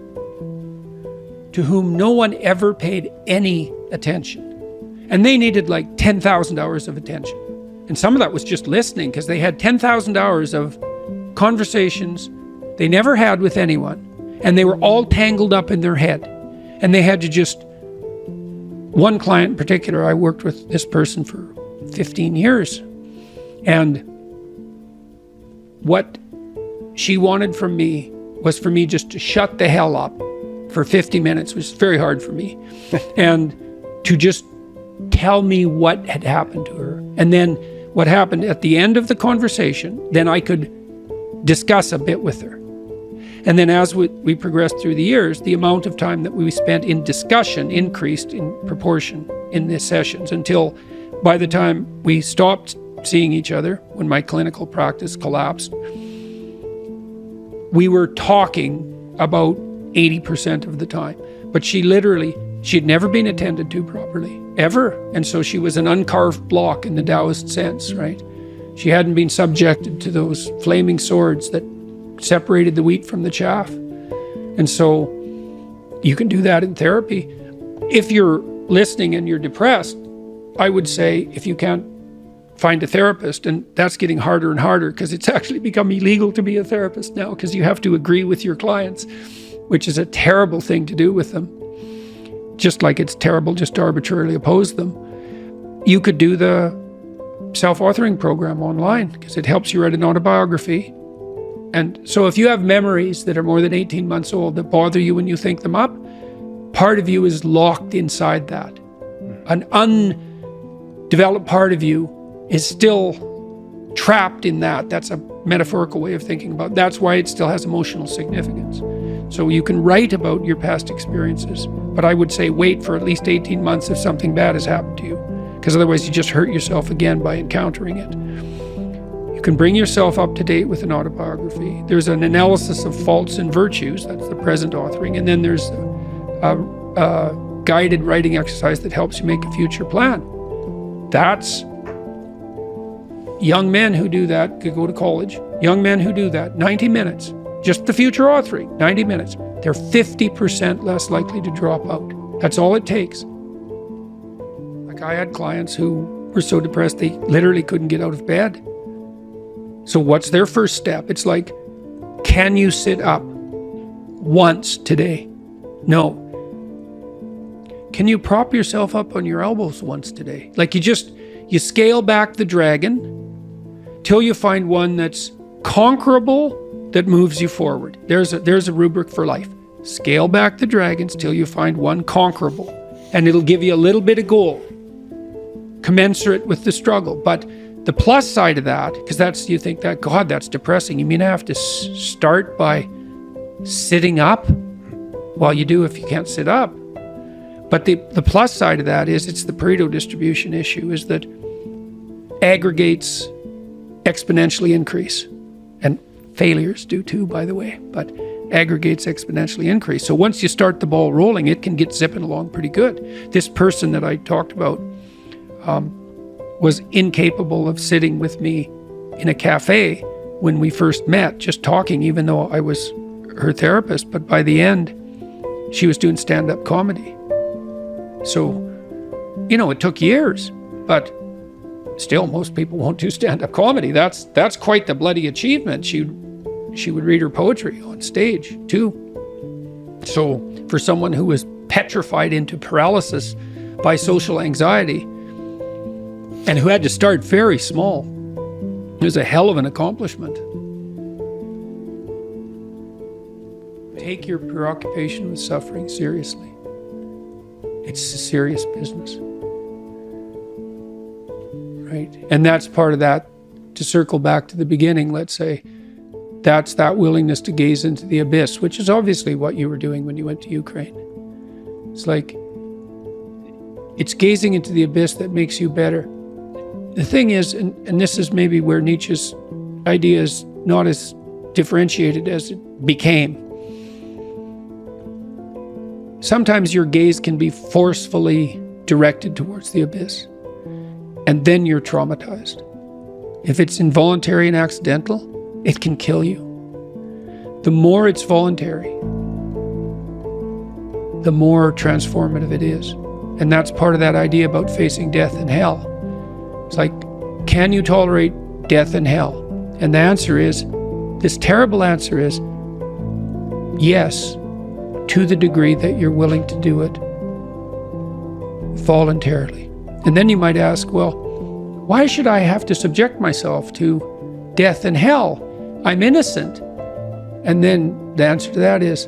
to whom no one ever paid any attention. And they needed like 10,000 hours of attention. And some of that was just listening, because they had 10,000 hours of conversations they never had with anyone. And they were all tangled up in their head. And they had to just, one client in particular, I worked with this person for 15 years. And what she wanted from me was for me just to shut the hell up for 50 minutes, which is very hard for me, and to just tell me what had happened to her. And then what happened at the end of the conversation, then I could discuss a bit with her. And then as we progressed through the years, the amount of time that we spent in discussion increased in proportion in these sessions, until by the time we stopped seeing each other, when my clinical practice collapsed, we were talking about 80% of the time. But she'd never been attended to properly, ever. And so she was an uncarved block in the Taoist sense, right? She hadn't been subjected to those flaming swords that separated the wheat from the chaff. And so you can do that in therapy. If you're listening and you're depressed, I would say, if you can't find a therapist, and that's getting harder and harder, because it's actually become illegal to be a therapist now, because you have to agree with your clients, which is a terrible thing to do with them. Just like it's terrible just to arbitrarily oppose them. You could do the self-authoring program online, because it helps you write an autobiography. And so if you have memories that are more than 18 months old that bother you when you think them up, part of you is locked inside that. An undeveloped part of you is still trapped in that. That's a metaphorical way of thinking about it. That's why it still has emotional significance. So you can write about your past experiences, but I would say wait for at least 18 months if something bad has happened to you, because otherwise you just hurt yourself again by encountering it. You can bring yourself up to date with an autobiography. There's an analysis of faults and virtues, that's the present authoring, and then there's a guided writing exercise that helps you make a future plan. That's young men who do that could go to college. Young men who do that, 90 minutes, just the future authoring, 90 minutes. They're 50% less likely to drop out. That's all it takes. Like, I had clients who were so depressed they literally couldn't get out of bed. So what's their first step? It's like, can you sit up once today? No. Can you prop yourself up on your elbows once today? Like, you scale back the dragon till you find one that's conquerable, that moves you forward. There's a rubric for life. Scale back the dragons till you find one conquerable, and it'll give you a little bit of goal, commensurate with the struggle. But the plus side of that, because you think that, God, that's depressing. You mean I have to start by sitting up? Well, you do if you can't sit up. But the plus side of that is, it's the Pareto distribution issue, is that aggregates exponentially increase. And failures do too, by the way, but aggregates exponentially increase. So once you start the ball rolling, it can get zipping along pretty good. This person that I talked about was incapable of sitting with me in a cafe when we first met, just talking, even though I was her therapist. But by the end, she was doing stand-up comedy. So, it took years, but still, most people won't do stand-up comedy. That's quite the bloody achievement. She would read her poetry on stage too. So for someone who was petrified into paralysis by social anxiety, and who had to start very small, it was a hell of an accomplishment. Take your preoccupation with suffering seriously. It's a serious business. Right? And that's part of that, to circle back to the beginning, let's say, that's that willingness to gaze into the abyss, which is obviously what you were doing when you went to Ukraine. It's like, it's gazing into the abyss that makes you better. The thing is, and this is maybe where Nietzsche's idea is not as differentiated as it became. Sometimes your gaze can be forcefully directed towards the abyss, and then you're traumatized. If it's involuntary and accidental, it can kill you. The more it's voluntary, the more transformative it is. And that's part of that idea about facing death and hell. It's like, can you tolerate death and hell? And the answer is, this terrible answer is, yes, to the degree that you're willing to do it voluntarily. And then you might ask, well, why should I have to subject myself to death and hell? I'm innocent. And then the answer to that is,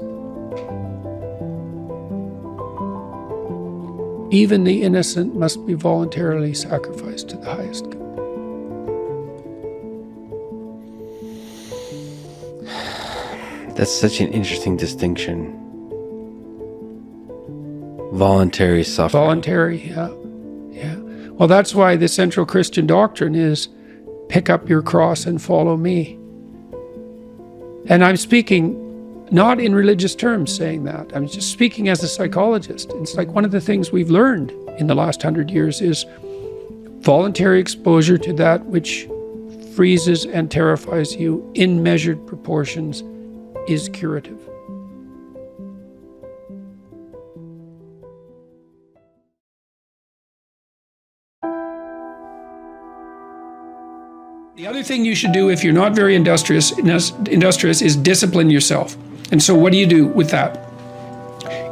even the innocent must be voluntarily sacrificed to the highest good. That's such an interesting distinction. Voluntary suffering. Voluntary, yeah. Well, that's why the central Christian doctrine is pick up your cross and follow me. And I'm speaking not in religious terms saying that. I'm just speaking as a psychologist. It's like one of the things we've learned in the last 100 years is voluntary exposure to that which freezes and terrifies you in measured proportions is curative. The other thing you should do if you're not very industrious is discipline yourself. And so what do you do with that?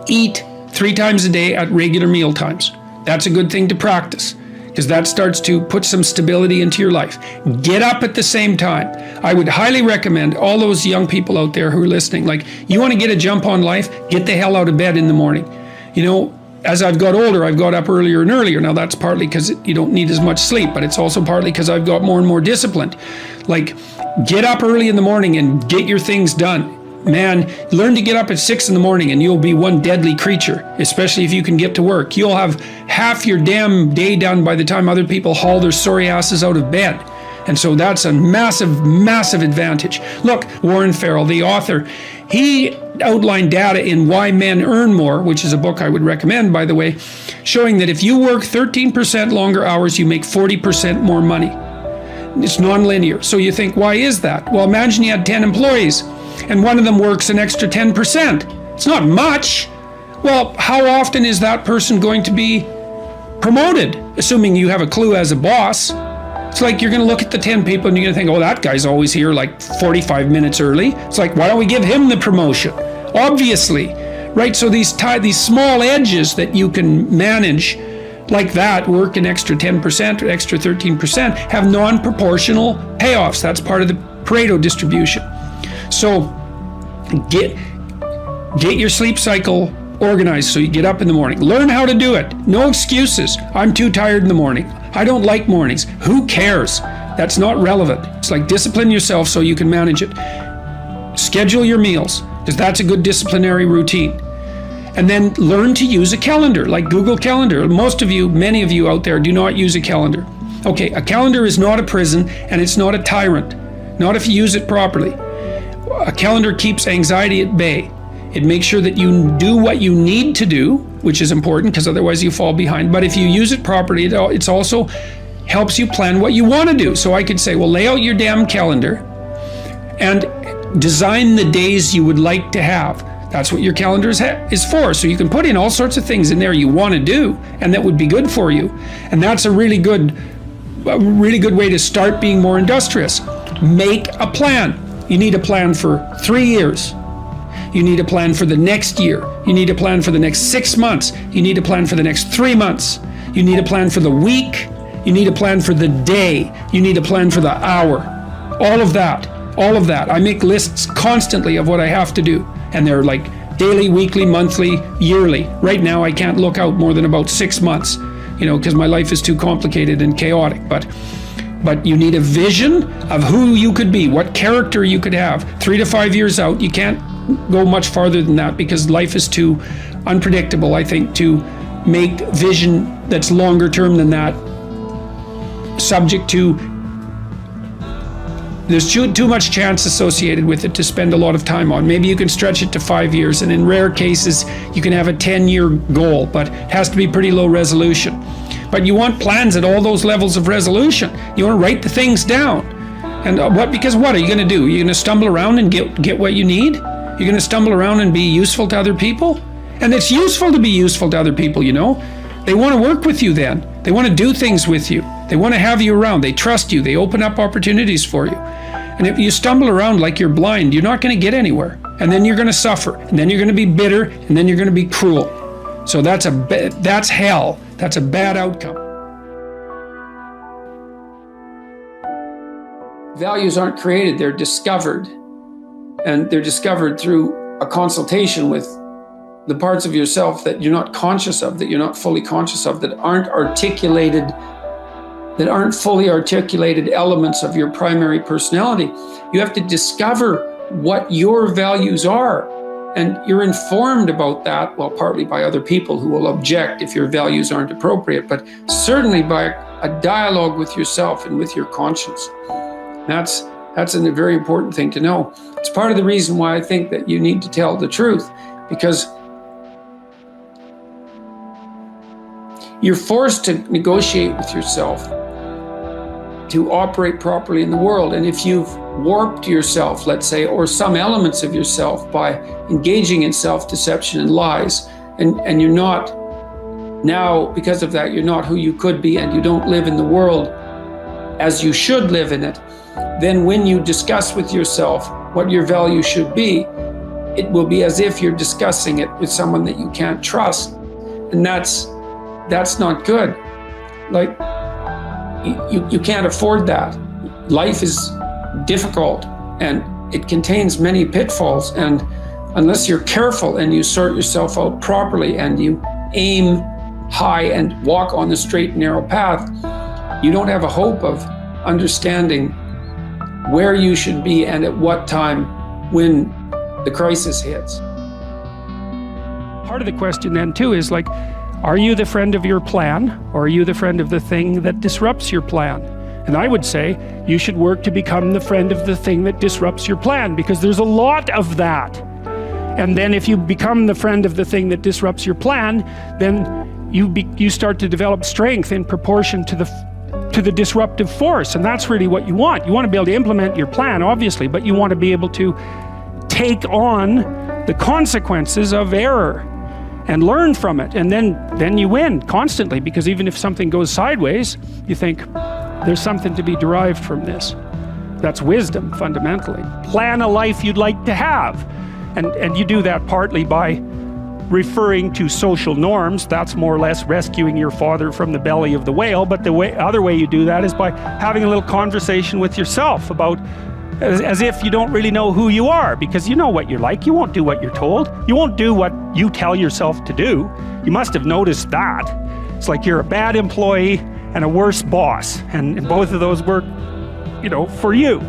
Eat 3 times a day at regular meal times. That's a good thing to practice because that starts to put some stability into your life. Get up at the same time. I would highly recommend all those young people out there who are listening, like, you want to get a jump on life, get the hell out of bed in the morning. You know, as I've got older, I've got up earlier and earlier. Now that's partly because you don't need as much sleep, but it's also partly because I've got more and more disciplined. Like, get up early in the morning and get your things done. Man, learn to get up at 6 in the morning and you'll be one deadly creature, especially if you can get to work. You'll have half your damn day done by the time other people haul their sorry asses out of bed. And so that's a massive, massive advantage. Look, Warren Farrell, the author, he outlined data in Why Men Earn More, which is a book I would recommend, by the way, showing that if you work 13% longer hours, you make 40% more money. It's nonlinear. So you think, why is that? Well, imagine you had 10 employees and one of them works an extra 10%. It's not much. Well, how often is that person going to be promoted, assuming you have a clue as a boss? It's like you're going to look at the 10 people and you're going to think, oh, that guy's always here like 45 minutes early. It's like, why don't we give him the promotion? Obviously, right? So these small edges that you can manage like that, work an extra 10% or extra 13%, have non-proportional payoffs. That's part of the Pareto distribution. So get your sleep cycle organized so you get up in the morning. Learn how to do it. No excuses. I'm too tired in the morning. I don't like mornings. Who cares? That's not relevant. It's like discipline yourself so you can manage it. Schedule your meals because that's a good disciplinary routine. And then learn to use a calendar like Google Calendar. Most of you, many of you out there do not use a calendar. Okay, a calendar is not a prison and it's not a tyrant. Not if you use it properly. A calendar keeps anxiety at bay. It makes sure that you do what you need to do, which is important because otherwise you fall behind. But if you use it properly, it also helps you plan what you want to do. So I could say, well, lay out your damn calendar and design the days you would like to have. That's what your calendar is for. So you can put in all sorts of things in there you want to do and that would be good for you. And that's a really good way to start being more industrious. Make a plan. You need a plan for 3 years. You need a plan for the next year. You need a plan for the next 6 months. You need a plan for the next 3 months. You need a plan for the week. You need a plan for the day. You need a plan for the hour. All of that. I make lists constantly of what I have to do. And they're like daily, weekly, monthly, yearly. Right now, I can't look out more than about 6 months, because my life is too complicated and chaotic. But you need a vision of who you could be, what character you could have. 3 to 5 years out, you can't go much farther than that because life is too unpredictable, I think, to make vision that's longer term than that subject to, there's too much chance associated with it to spend a lot of time on. Maybe you can stretch it to 5 years, and in rare cases, you can have a 10-year goal, but it has to be pretty low resolution. But you want plans at all those levels of resolution. You want to write the things down. And because what are you going to do? You're going to stumble around and get what you need? You're going to stumble around and be useful to other people? And it's useful to be useful to other people, They want to work with you then. They want to do things with you. They want to have you around. They trust you. They open up opportunities for you. And if you stumble around like you're blind, you're not going to get anywhere. And then you're going to suffer. And then you're going to be bitter. And then you're going to be cruel. So that's hell. That's a bad outcome. Values aren't created, they're discovered. And they're discovered through a consultation with the parts of yourself that you're not conscious of, that you're not fully conscious of, that aren't fully articulated elements of your primary personality. You have to discover what your values are. And you're informed about that, well, partly by other people who will object if your values aren't appropriate, but certainly by a dialogue with yourself and with your conscience. That's a very important thing to know. It's part of the reason why I think that you need to tell the truth, because you're forced to negotiate with yourself to operate properly in the world. And if you've warped yourself, let's say, or some elements of yourself by engaging in self-deception and lies, and you're not now, because of that, you're not who you could be, and you don't live in the world as you should live in it, then when you discuss with yourself what your value should be, it will be as if you're discussing it with someone that you can't trust. And that's not good. Like, you can't afford that. Life is difficult and it contains many pitfalls, and unless you're careful and you sort yourself out properly and you aim high and walk on the straight and narrow path, you don't have a hope of understanding where you should be and at what time when the crisis hits. Part of the question then too is like, are you the friend of your plan, or are you the friend of the thing that disrupts your plan? And I would say you should work to become the friend of the thing that disrupts your plan, because there's a lot of that. And then if you become the friend of the thing that disrupts your plan, then you start to develop strength in proportion to the disruptive force. And that's really what you want. You want to be able to implement your plan, obviously, but you want to be able to take on the consequences of error and learn from it. And then you win constantly, because even if something goes sideways, you think there's something to be derived from this. That's wisdom, fundamentally. Plan a life you'd like to have. And you do that partly by referring to social norms. That's more or less rescuing your father from the belly of the whale. But the other way you do that is by having a little conversation with yourself about, as if you don't really know who you are, because you know what you're like. You won't do what you're told. You won't do what you tell yourself to do. You must have noticed that. It's like you're a bad employee and a worse boss, and both of those work, for you.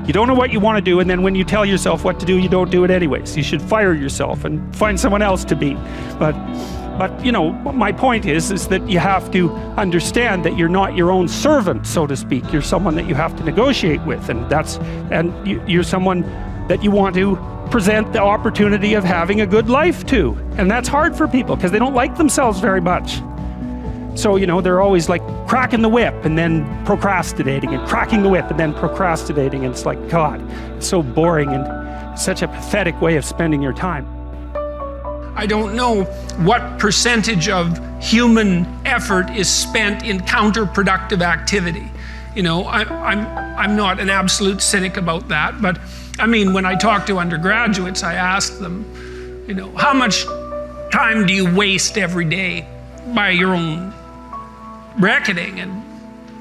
You don't know what you want to do, and then when you tell yourself what to do, you don't do it anyways. You should fire yourself and find someone else to be. But my point is that you have to understand that you're not your own servant, so to speak. You're someone that you have to negotiate with, and you're someone that you want to present the opportunity of having a good life to. And that's hard for people because they don't like themselves very much. So, they're always like cracking the whip and then procrastinating, and cracking the whip and then procrastinating. And it's like, God, it's so boring and such a pathetic way of spending your time. I don't know what percentage of human effort is spent in counterproductive activity. I'm not an absolute cynic about that, but I mean, when I talk to undergraduates, I ask them, how much time do you waste every day by your own reckoning? And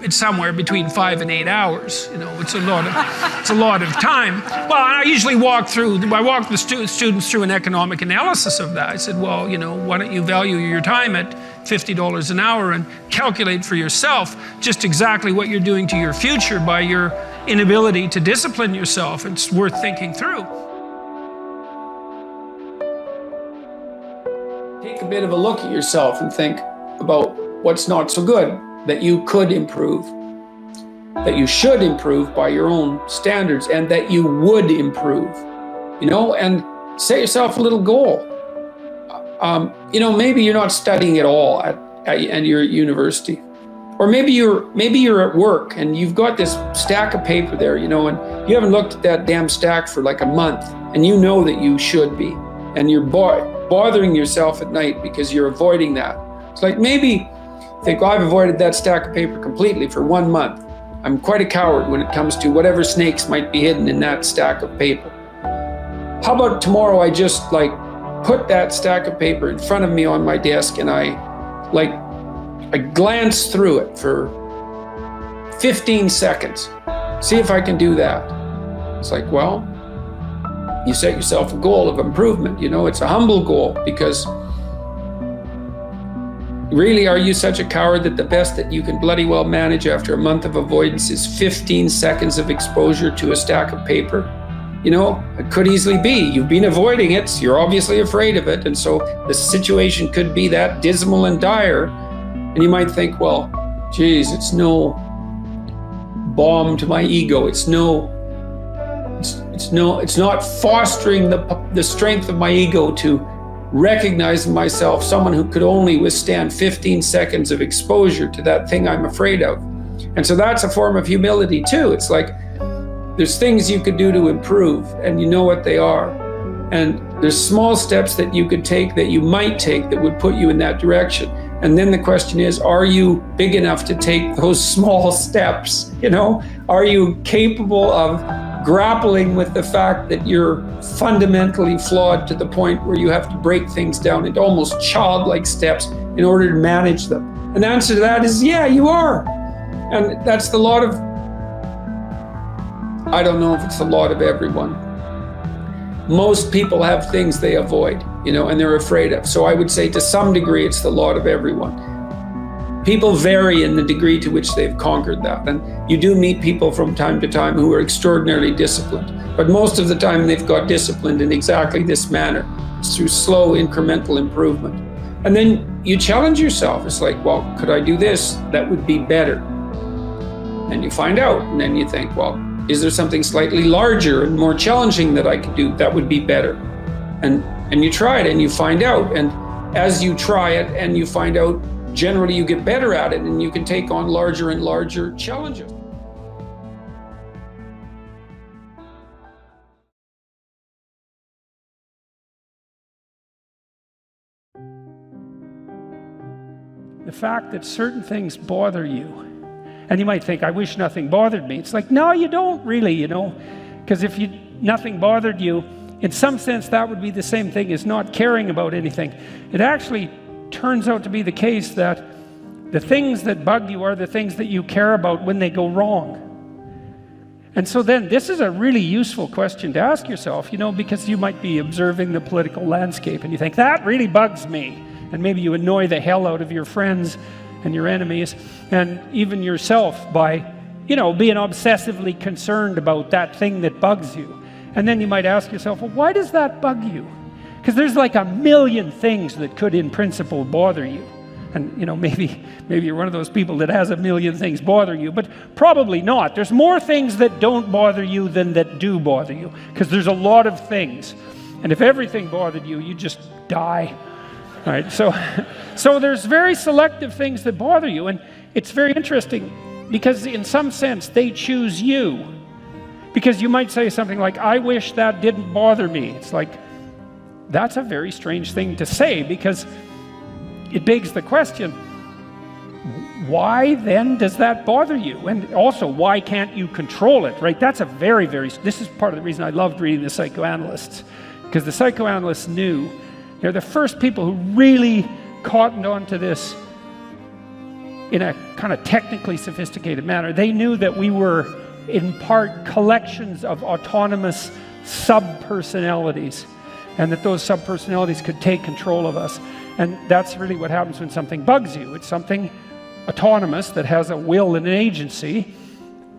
it's somewhere between 5 and 8 hours. It's a lot of time. Well, I usually walk the students through an economic analysis of that. I said, well, why don't you value your time at $50 an hour and calculate for yourself just exactly what you're doing to your future by your inability to discipline yourself. It's worth thinking through. Take a bit of a look at yourself and think about what's not so good that you could improve, that you should improve by your own standards, and that you would improve, and set yourself a little goal. Maybe you're not studying at all and you're at university, or maybe you're at work and you've got this stack of paper there, and you haven't looked at that damn stack for like a month, and you know that you should be, and you're bothering yourself at night because you're avoiding that. It's like maybe think, well, I've avoided that stack of paper completely for 1 month. I'm quite a coward when it comes to whatever snakes might be hidden in that stack of paper. How about tomorrow I just like put that stack of paper in front of me on my desk and I glance through it for 15 seconds. See if I can do that. It's like, well, you set yourself a goal of improvement. You know, it's a humble goal, because really, are you such a coward that the best that you can bloody well manage after a month of avoidance is 15 seconds of exposure to a stack of paper? You know, it could easily be. You've been avoiding it, so you're obviously afraid of it, and so the situation could be that dismal and dire. And you might think, well, geez, it's no balm to my ego. It's not fostering the strength of my ego to recognize in myself someone who could only withstand 15 seconds of exposure to that thing I'm afraid of. And so that's a form of humility too. It's like, there's things you could do to improve, and you know what they are. And there's small steps that you could take, that you might take, that would put you in that direction. And then the question is, are you big enough to take those small steps? You know, are you capable of grappling with the fact that you're fundamentally flawed to the point where you have to break things down into almost childlike steps in order to manage them? And the answer to that is, yeah, you are. And that's the lot of, I don't know if it's the lot of everyone. Most people have things they avoid, you know, and they're afraid of. So I would say to some degree, it's the lot of everyone. People vary in the degree to which they've conquered that. And you do meet people from time to time who are extraordinarily disciplined. But most of the time they've got disciplined in exactly this manner. It's through slow incremental improvement. And then you challenge yourself. It's like, well, could I do this? That would be better. And you find out, and then you think, well, is there something slightly larger and more challenging that I could do? That would be better. And you try it and you find out. And as you try it and you find out, generally you get better at it and you can take on larger and larger challenges. The fact that certain things bother you, and you might think, I wish nothing bothered me. It's like, no, you don't really, you know, because if nothing bothered you, in some sense, that would be the same thing as not caring about anything. It actually turns out to be the case that the things that bug you are the things that you care about when they go wrong. And so then this is a really useful question to ask yourself, you know, because you might be observing the political landscape and you think, that really bugs me. And maybe you annoy the hell out of your friends and your enemies and even yourself by, you know, being obsessively concerned about that thing that bugs you. And then you might ask yourself, well, why does that bug you? Because there's like a million things that could in principle bother you. And, you know, maybe you're one of those people that has a million things bother you, but probably not. There's more things that don't bother you than that do bother you, because there's a lot of things. And if everything bothered you, you just die. All right, so there's very selective things that bother you, and it's very interesting because in some sense they choose you. Because you might say something like, I wish that didn't bother me. It's like, that's a very strange thing to say, because it begs the question, why then does that bother you? And also, why can't you control it, right? That's a very, this is part of the reason I loved reading the psychoanalysts, because the psychoanalysts knew, they're the first people who really cottoned onto this in a kind of technically sophisticated manner. They knew that we were, in part, collections of autonomous sub-personalities, and that those sub-personalities could take control of us. And that's really what happens when something bugs you. It's something autonomous that has a will and an agency,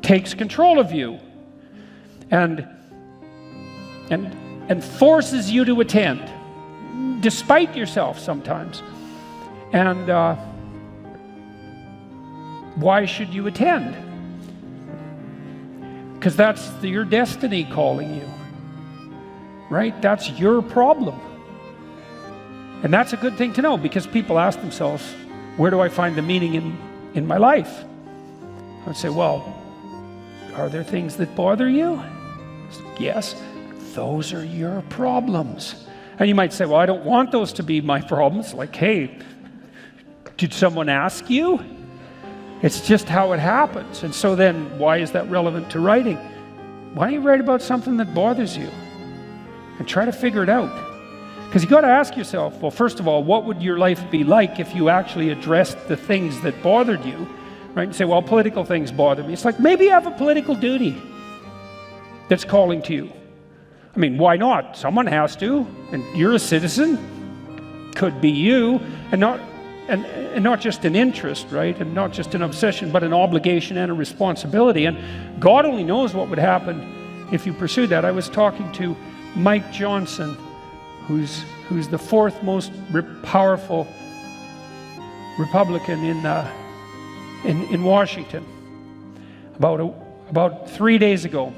takes control of you, and forces you to attend, despite yourself sometimes. And why should you attend? Because that's your destiny calling you, right? That's your problem. And that's a good thing to know, because people ask themselves, where do I find the meaning in my life? I would say, well, are there things that bother you? Yes, those are your problems. And you might say, well, I don't want those to be my problems. Like, hey, Did someone ask you? It's just how it happens. And so then, why is that relevant to writing? Why don't you write about something that bothers you? And try to figure it out. Because you got to ask yourself, well, first of all, what would your life be like if you actually addressed the things that bothered you? Right? And say, well, political things bother me. It's like, maybe you have a political duty that's calling to you. I mean, why not? Someone has to, and you're a citizen. Could be you, and not just an interest, right? And not just an obsession, but an obligation and a responsibility. And God only knows what would happen if you pursued that. I was talking to Mike Johnson, who's the fourth most powerful Republican in Washington. About 3 days ago,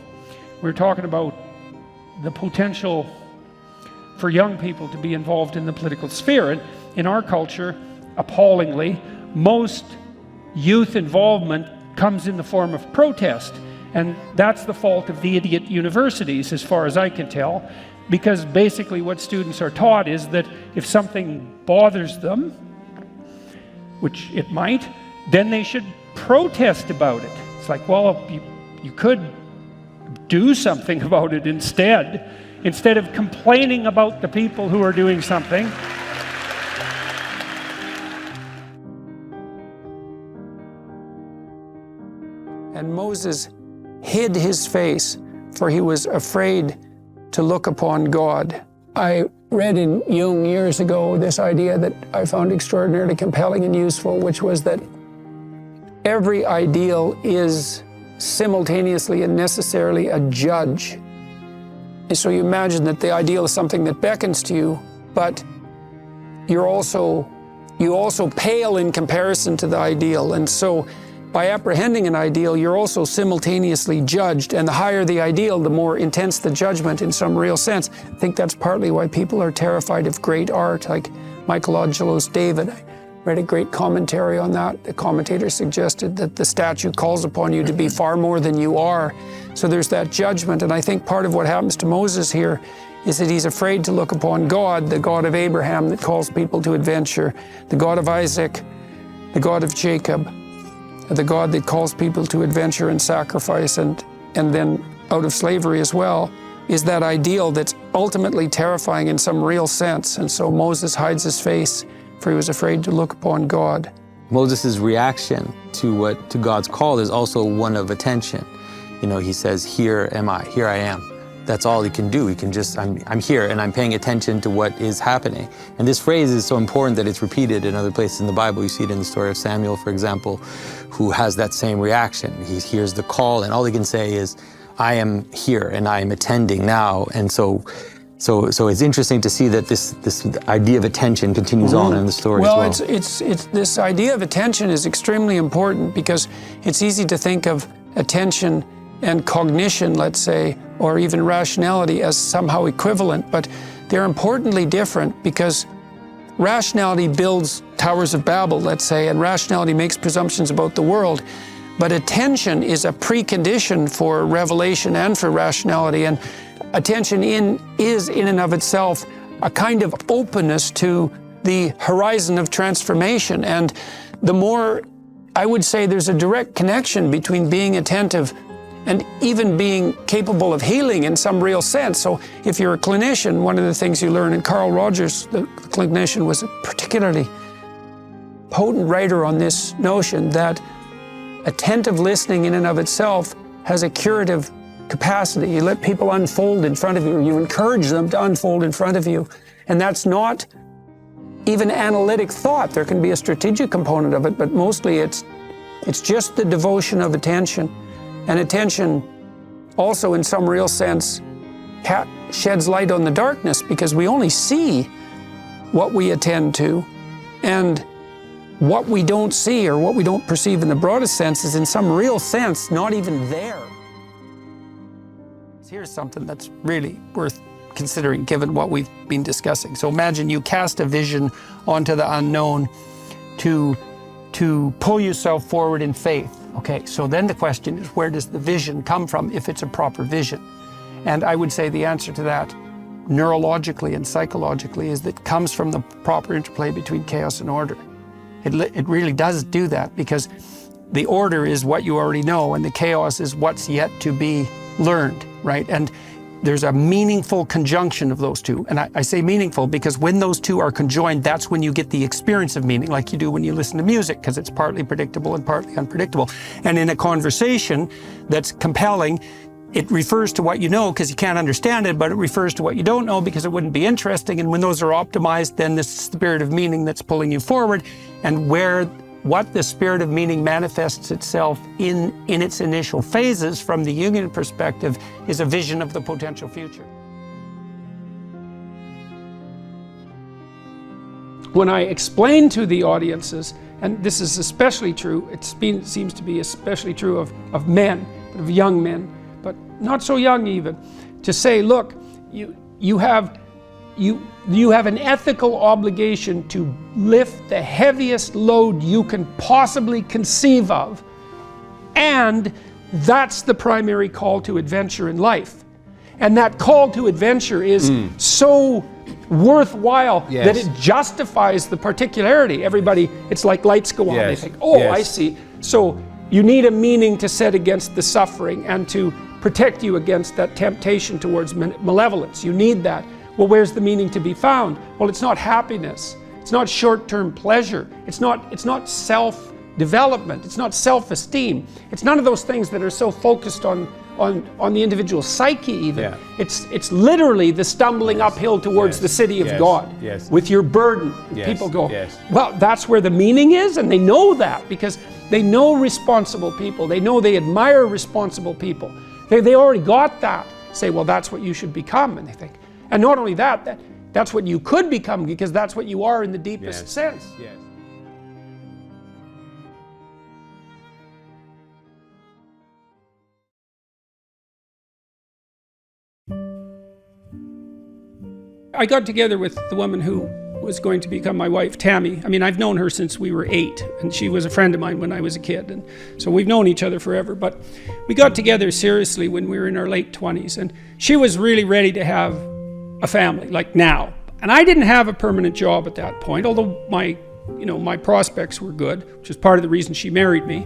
we were talking about the potential for young people to be involved in the political sphere. And in our culture, appallingly, most youth involvement comes in the form of protest. And that's the fault of the idiot universities, as far as I can tell, because basically what students are taught is that if something bothers them, which it might, then they should protest about it. It's like, well, you could do something about it instead of complaining about the people who are doing something. And Moses hid his face, for he was afraid to look upon God. I read in Jung years ago this idea that I found extraordinarily compelling and useful, which was that every ideal is simultaneously and necessarily a judge. And so you imagine that the ideal is something that beckons to you, but you also pale in comparison to the ideal. And so by apprehending an ideal, you're also simultaneously judged, and the higher the ideal, the more intense the judgment in some real sense. I think that's partly why people are terrified of great art, like Michelangelo's David. I read a great commentary on that. The commentator suggested that the statue calls upon you to be far more than you are. So there's that judgment, and I think part of what happens to Moses here is that he's afraid to look upon God, the God of Abraham that calls people to adventure, the God of Isaac, the God of Jacob, the God that calls people to adventure and sacrifice and then out of slavery as well, is that ideal that's ultimately terrifying in some real sense. And so Moses hides his face, for he was afraid to look upon God. Moses' reaction to God's call is also one of attention. You know, he says, here am I, here I am. That's all he can do. He can just, I'm here and I'm paying attention to what is happening. And this phrase is so important that it's repeated in other places in the Bible. You see it in the story of Samuel, for example, who has that same reaction. He hears the call and all he can say is, I am here and I am attending now. And so it's interesting to see that this idea of attention continues on in the story as well. Well, it's this idea of attention is extremely important because it's easy to think of attention and cognition, let's say, or even rationality as somehow equivalent, but they're importantly different because rationality builds towers of Babel, let's say, and rationality makes presumptions about the world. But attention is a precondition for revelation and for rationality, and attention is in and of itself a kind of openness to the horizon of transformation. And the more, I would say there's a direct connection between being attentive and even being capable of healing in some real sense. So if you're a clinician, one of the things you learn, and Carl Rogers, the clinician, was a particularly potent writer on this notion that attentive listening in and of itself has a curative capacity. You let people unfold in front of you, or you encourage them to unfold in front of you. And that's not even analytic thought. There can be a strategic component of it, but mostly it's just the devotion of attention. And attention also, in some real sense, sheds light on the darkness because we only see what we attend to. And what we don't see or what we don't perceive in the broadest sense is in some real sense not even there. Here's something that's really worth considering given what we've been discussing. So imagine you cast a vision onto the unknown to pull yourself forward in faith. Okay, so then the question is, where does the vision come from if it's a proper vision? And I would say the answer to that, neurologically and psychologically, is that it comes from the proper interplay between chaos and order. It really does do that, because the order is what you already know and the chaos is what's yet to be learned, right? And there's a meaningful conjunction of those two. And I say meaningful because when those two are conjoined, that's when you get the experience of meaning, like you do when you listen to music, because it's partly predictable and partly unpredictable. And in a conversation that's compelling, it refers to what you know because you can't understand it, but it refers to what you don't know because it wouldn't be interesting. And when those are optimized, then this spirit of meaning that's pulling you forward, and what the spirit of meaning manifests itself in its initial phases from the Jungian perspective is a vision of the potential future. When I explain to the audiences, and this is especially true, seems to be especially true of men, of young men, but not so young even, to say, look, you have an ethical obligation to lift the heaviest load you can possibly conceive of, and that's the primary call to adventure in life. And that call to adventure is so worthwhile that it justifies the particularity. Everybody, it's like lights go on, they think, I see. So you need a meaning to set against the suffering and to protect you against that temptation towards malevolence. You need that. Well, where's the meaning to be found? Well, it's not happiness. It's not short-term pleasure. It's not self-development. It's not self-esteem. It's none of those things that are so focused on the individual psyche even. Yeah. It's literally the stumbling uphill towards the city of God with your burden. People go, well, that's where the meaning is, and they know that because they know responsible people. They know they admire responsible people. They already got that. Say, well, that's what you should become, and they think. And not only that, that's what you could become, because that's what you are in the deepest sense. Yes. I got together with the woman who was going to become my wife, Tammy. I mean, I've known her since we were 8, and she was a friend of mine when I was a kid, and so we've known each other forever. But we got together seriously when we were in our late 20s, and she was really ready to have a family, like now. And I didn't have a permanent job at that point, although my prospects were good, which is part of the reason she married me.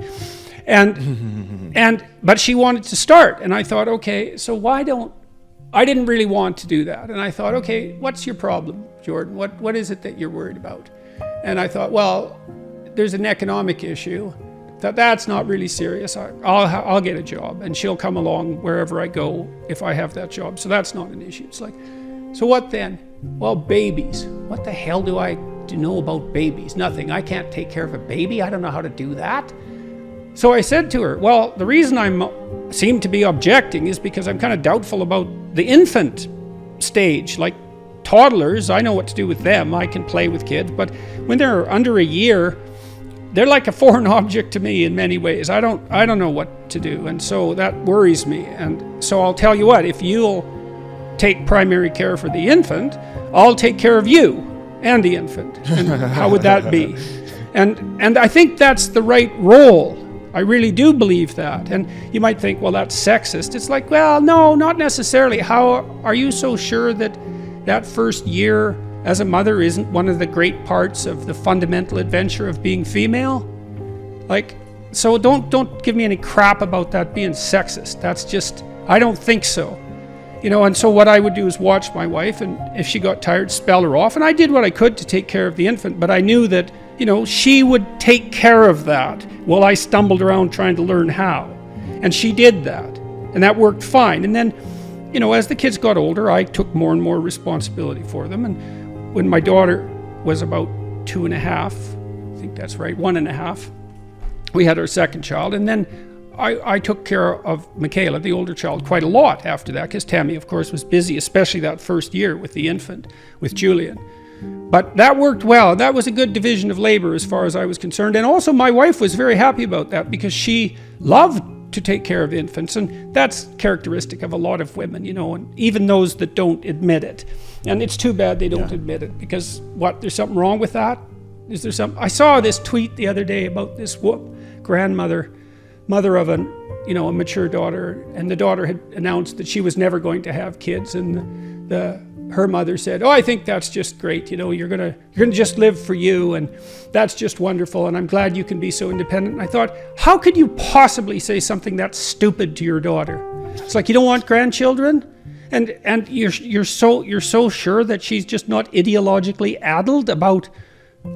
But she wanted to start, and I thought, okay, so I didn't really want to do that. And I thought, okay, what's your problem, Jordan? What is it that you're worried about? And I thought, well, there's an economic issue. That's not really serious. I'll get a job, and she'll come along wherever I go if I have that job. So that's not an issue. It's like, so what then? Well, babies. What the hell do I know about babies? Nothing. I can't take care of a baby. I don't know how to do that. So I said to her, well, the reason I seem to be objecting is because I'm kind of doubtful about the infant stage. Like toddlers, I know what to do with them. I can play with kids. But when they're under a year, they're like a foreign object to me in many ways. I don't know what to do. And so that worries me. And so I'll tell you what, if you'll take primary care for the infant, I'll take care of you and the infant. And how would that be? And I think that's the right role. I really do believe that. And you might think, well, that's sexist. It's like, well, no, not necessarily. How are you so sure that first year as a mother isn't one of the great parts of the fundamental adventure of being female? Like, so don't give me any crap about that being sexist. That's just, I don't think so. And so what I would do is watch my wife, and if she got tired, spell her off. And I did what I could to take care of the infant, but I knew that, she would take care of that while I stumbled around trying to learn how. And she did that. And that worked fine. And then, as the kids got older, I took more and more responsibility for them. And when my daughter was about 2.5, I think that's right, 1.5, we had our second child. And then I took care of Michaela, the older child, quite a lot after that, because Tammy, of course, was busy, especially that first year with the infant, with Julian. But that worked well. That was a good division of labor as far as I was concerned. And also my wife was very happy about that because she loved to take care of infants. And that's characteristic of a lot of women, and even those that don't admit it. And it's too bad they don't admit it because there's something wrong with that? Is there something? I saw this tweet the other day about this grandmother, mother of a mature daughter, and the daughter had announced that she was never going to have kids, and her mother said, "Oh, I think that's just great. You know, you're gonna just live for you, and that's just wonderful. And I'm glad you can be so independent." And I thought, how could you possibly say something that stupid to your daughter? It's like, you don't want grandchildren, and you're so sure that she's just not ideologically addled about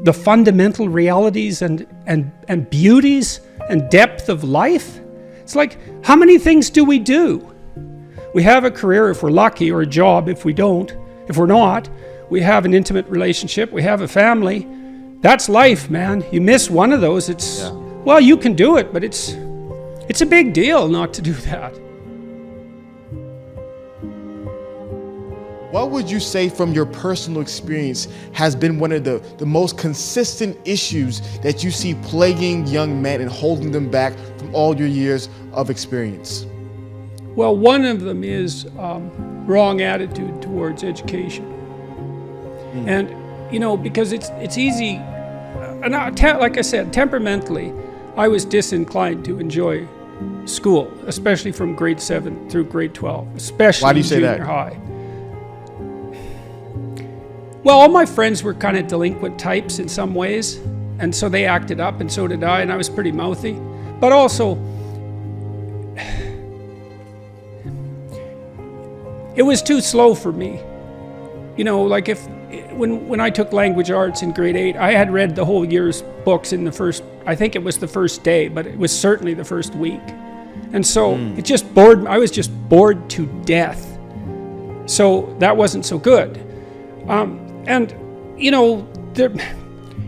the fundamental realities and beauties and depth of life. It's like, how many things do? We have a career if we're lucky, or a job if we don't. If we're not, we have an intimate relationship, we have a family. That's life, man. You miss one of those, well, you can do it, but it's a big deal not to do that. What would you say from your personal experience has been one of the most consistent issues that you see plaguing young men and holding them back from all your years of experience? Well, one of them is wrong attitude towards education. And, you know, because it's easy, and like I said, temperamentally, I was disinclined to enjoy school, especially from grade 7 through grade 12, especially Why do you say junior that? high. Well, all my friends were kind of delinquent types in some ways, and so they acted up, and so did I, and I was pretty mouthy. But also, it was too slow for me. You know, like when I took language arts in grade 8, I had read the whole year's books in I think it was the first day, but it was certainly the first week. And so it just I was just bored to death. So that wasn't so good. And, you know,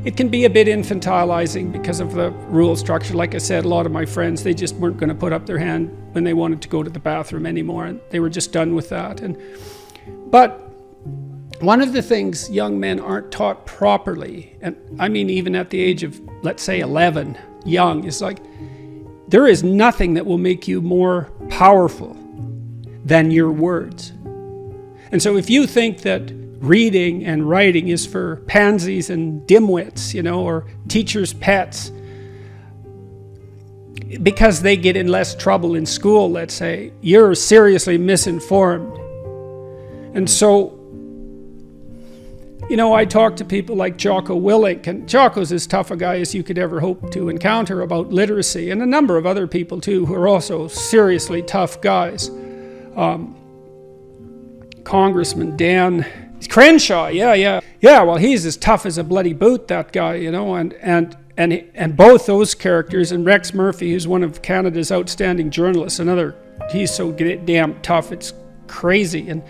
it can be a bit infantilizing because of the rule structure. Like I said, a lot of my friends, they just weren't going to put up their hand when they wanted to go to the bathroom anymore, and they were just done with that. But one of the things young men aren't taught properly, and I mean even at the age of, let's say 11, young, is like, there is nothing that will make you more powerful than your words. And so if you think that reading and writing is for pansies and dimwits, you know, or teachers' pets, because they get in less trouble in school, let's say, you're seriously misinformed. And so, you know, I talk to people like Jocko Willink, and Jocko's as tough a guy as you could ever hope to encounter about literacy, and a number of other people too who are also seriously tough guys. Congressman Dan Crenshaw, yeah, well, he's as tough as a bloody boot, that guy, you know, and both those characters, and Rex Murphy, who's one of Canada's outstanding journalists, he's so damn tough, it's crazy. And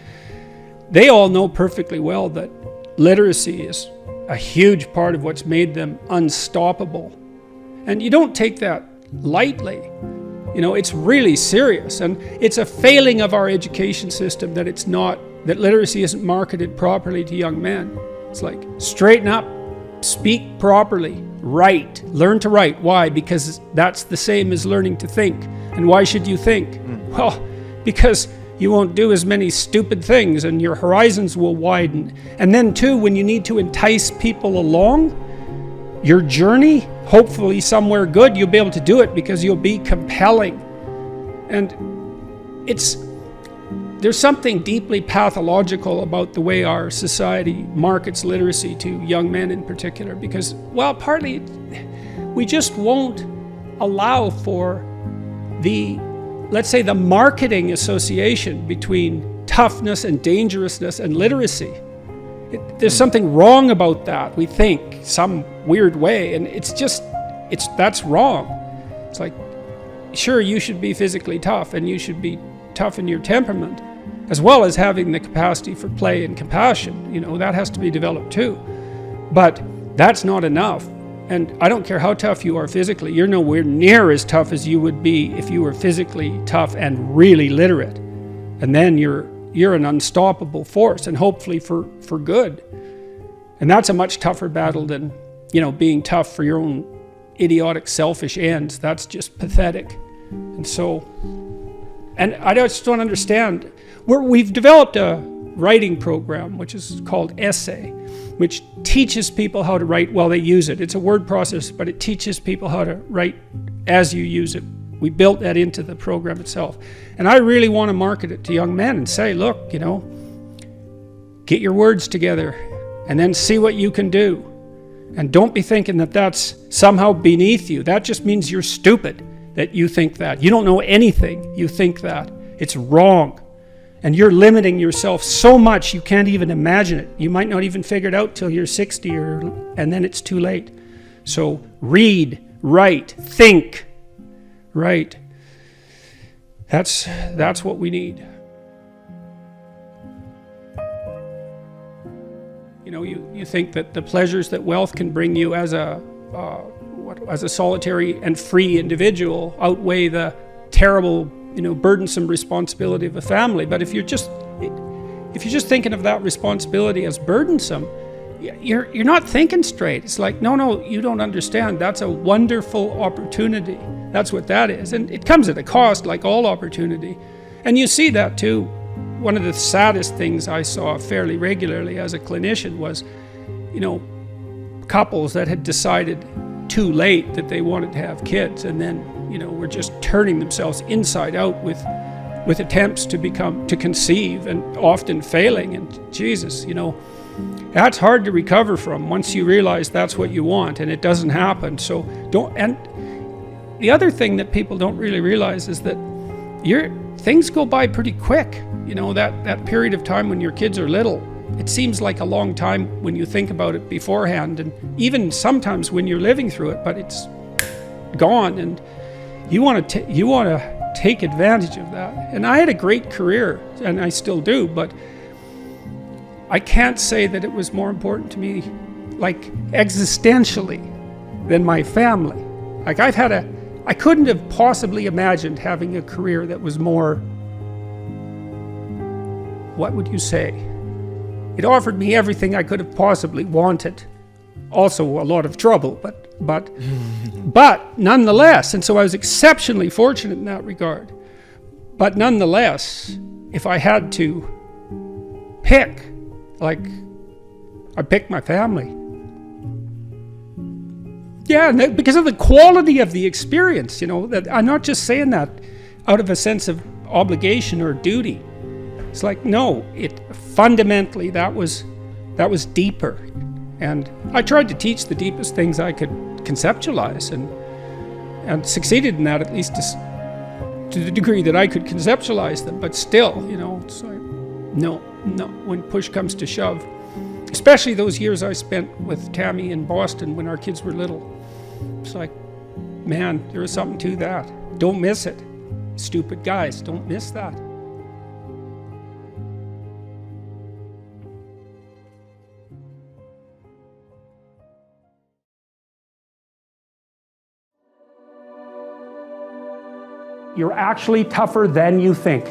they all know perfectly well that literacy is a huge part of what's made them unstoppable. And you don't take that lightly. You know, it's really serious, and it's a failing of our education system that literacy isn't marketed properly to young men. It's like, straighten up, speak properly, write, learn to write. Why? Because that's the same as learning to think. And why should you think? Well, because you won't do as many stupid things and your horizons will widen. And then too, when you need to entice people along your journey, hopefully somewhere good, you'll be able to do it because you'll be compelling. And there's something deeply pathological about the way our society markets literacy to young men in particular, because, well, partly we just won't allow for let's say the marketing association between toughness and dangerousness and literacy. There's something wrong about that, we think, some weird way, and that's wrong. It's like, sure, you should be physically tough, and you should be tough in your temperament, as well as having the capacity for play and compassion. You know, that has to be developed too. But that's not enough. And I don't care how tough you are physically, you're nowhere near as tough as you would be if you were physically tough and really literate. And then you're an unstoppable force, and hopefully for good. And that's a much tougher battle than, you know, being tough for your own idiotic, selfish ends. That's just pathetic. And so, and I just don't understand. We've developed a writing program, which is called Essay, which teaches people how to write while they use it. It's a word processor, but it teaches people how to write as you use it. We built that into the program itself. And I really want to market it to young men and say, look, you know, Get your words together and then see what you can do. And don't be thinking that that's somehow beneath you. That just means you're stupid that you think that. You don't know anything, you think that. It's wrong. And you're limiting yourself so much you can't even imagine it. You might not even figure it out till you're 60 and then it's too late. So read, write, think, write. That's what we need. You know, you think that the pleasures that wealth can bring you as a solitary and free individual outweigh the terrible, burdensome responsibility of a family. But if you're just thinking of that responsibility as burdensome, you're not thinking straight. It's like, no, you don't understand. That's a wonderful opportunity. That's what that is. And it comes at a cost, like all opportunity. And you see that too. One of the saddest things I saw fairly regularly as a clinician was, couples that had decided too late that they wanted to have kids, and then, were just turning themselves inside out with attempts to conceive, and often failing. And Jesus, that's hard to recover from once you realize that's what you want and it doesn't happen. So and the other thing that people don't really realize is that things go by pretty quick. That period of time when your kids are little, it seems like a long time when you think about it beforehand, and even sometimes when you're living through it, but it's gone, and you want to take advantage of that. And I had a great career, and I still do, but I can't say that it was more important to me, like existentially, than my family. Like I couldn't have possibly imagined having a career that was more, what would you say? It offered me everything I could have possibly wanted. Also a lot of trouble, but nonetheless, and so I was exceptionally fortunate in that regard. But nonetheless, if I had to pick, I picked my family. Yeah, because of the quality of the experience, that I'm not just saying that out of a sense of obligation or duty. It's like, no, fundamentally that was deeper. And I tried to teach the deepest things I could conceptualize, and succeeded in that, at least to the degree that I could conceptualize them. But still, it's like, no, when push comes to shove. Especially those years I spent with Tammy in Boston when our kids were little. It's like, man, there is something to that. Don't miss it. Stupid guys, don't miss that. You're actually tougher than you think.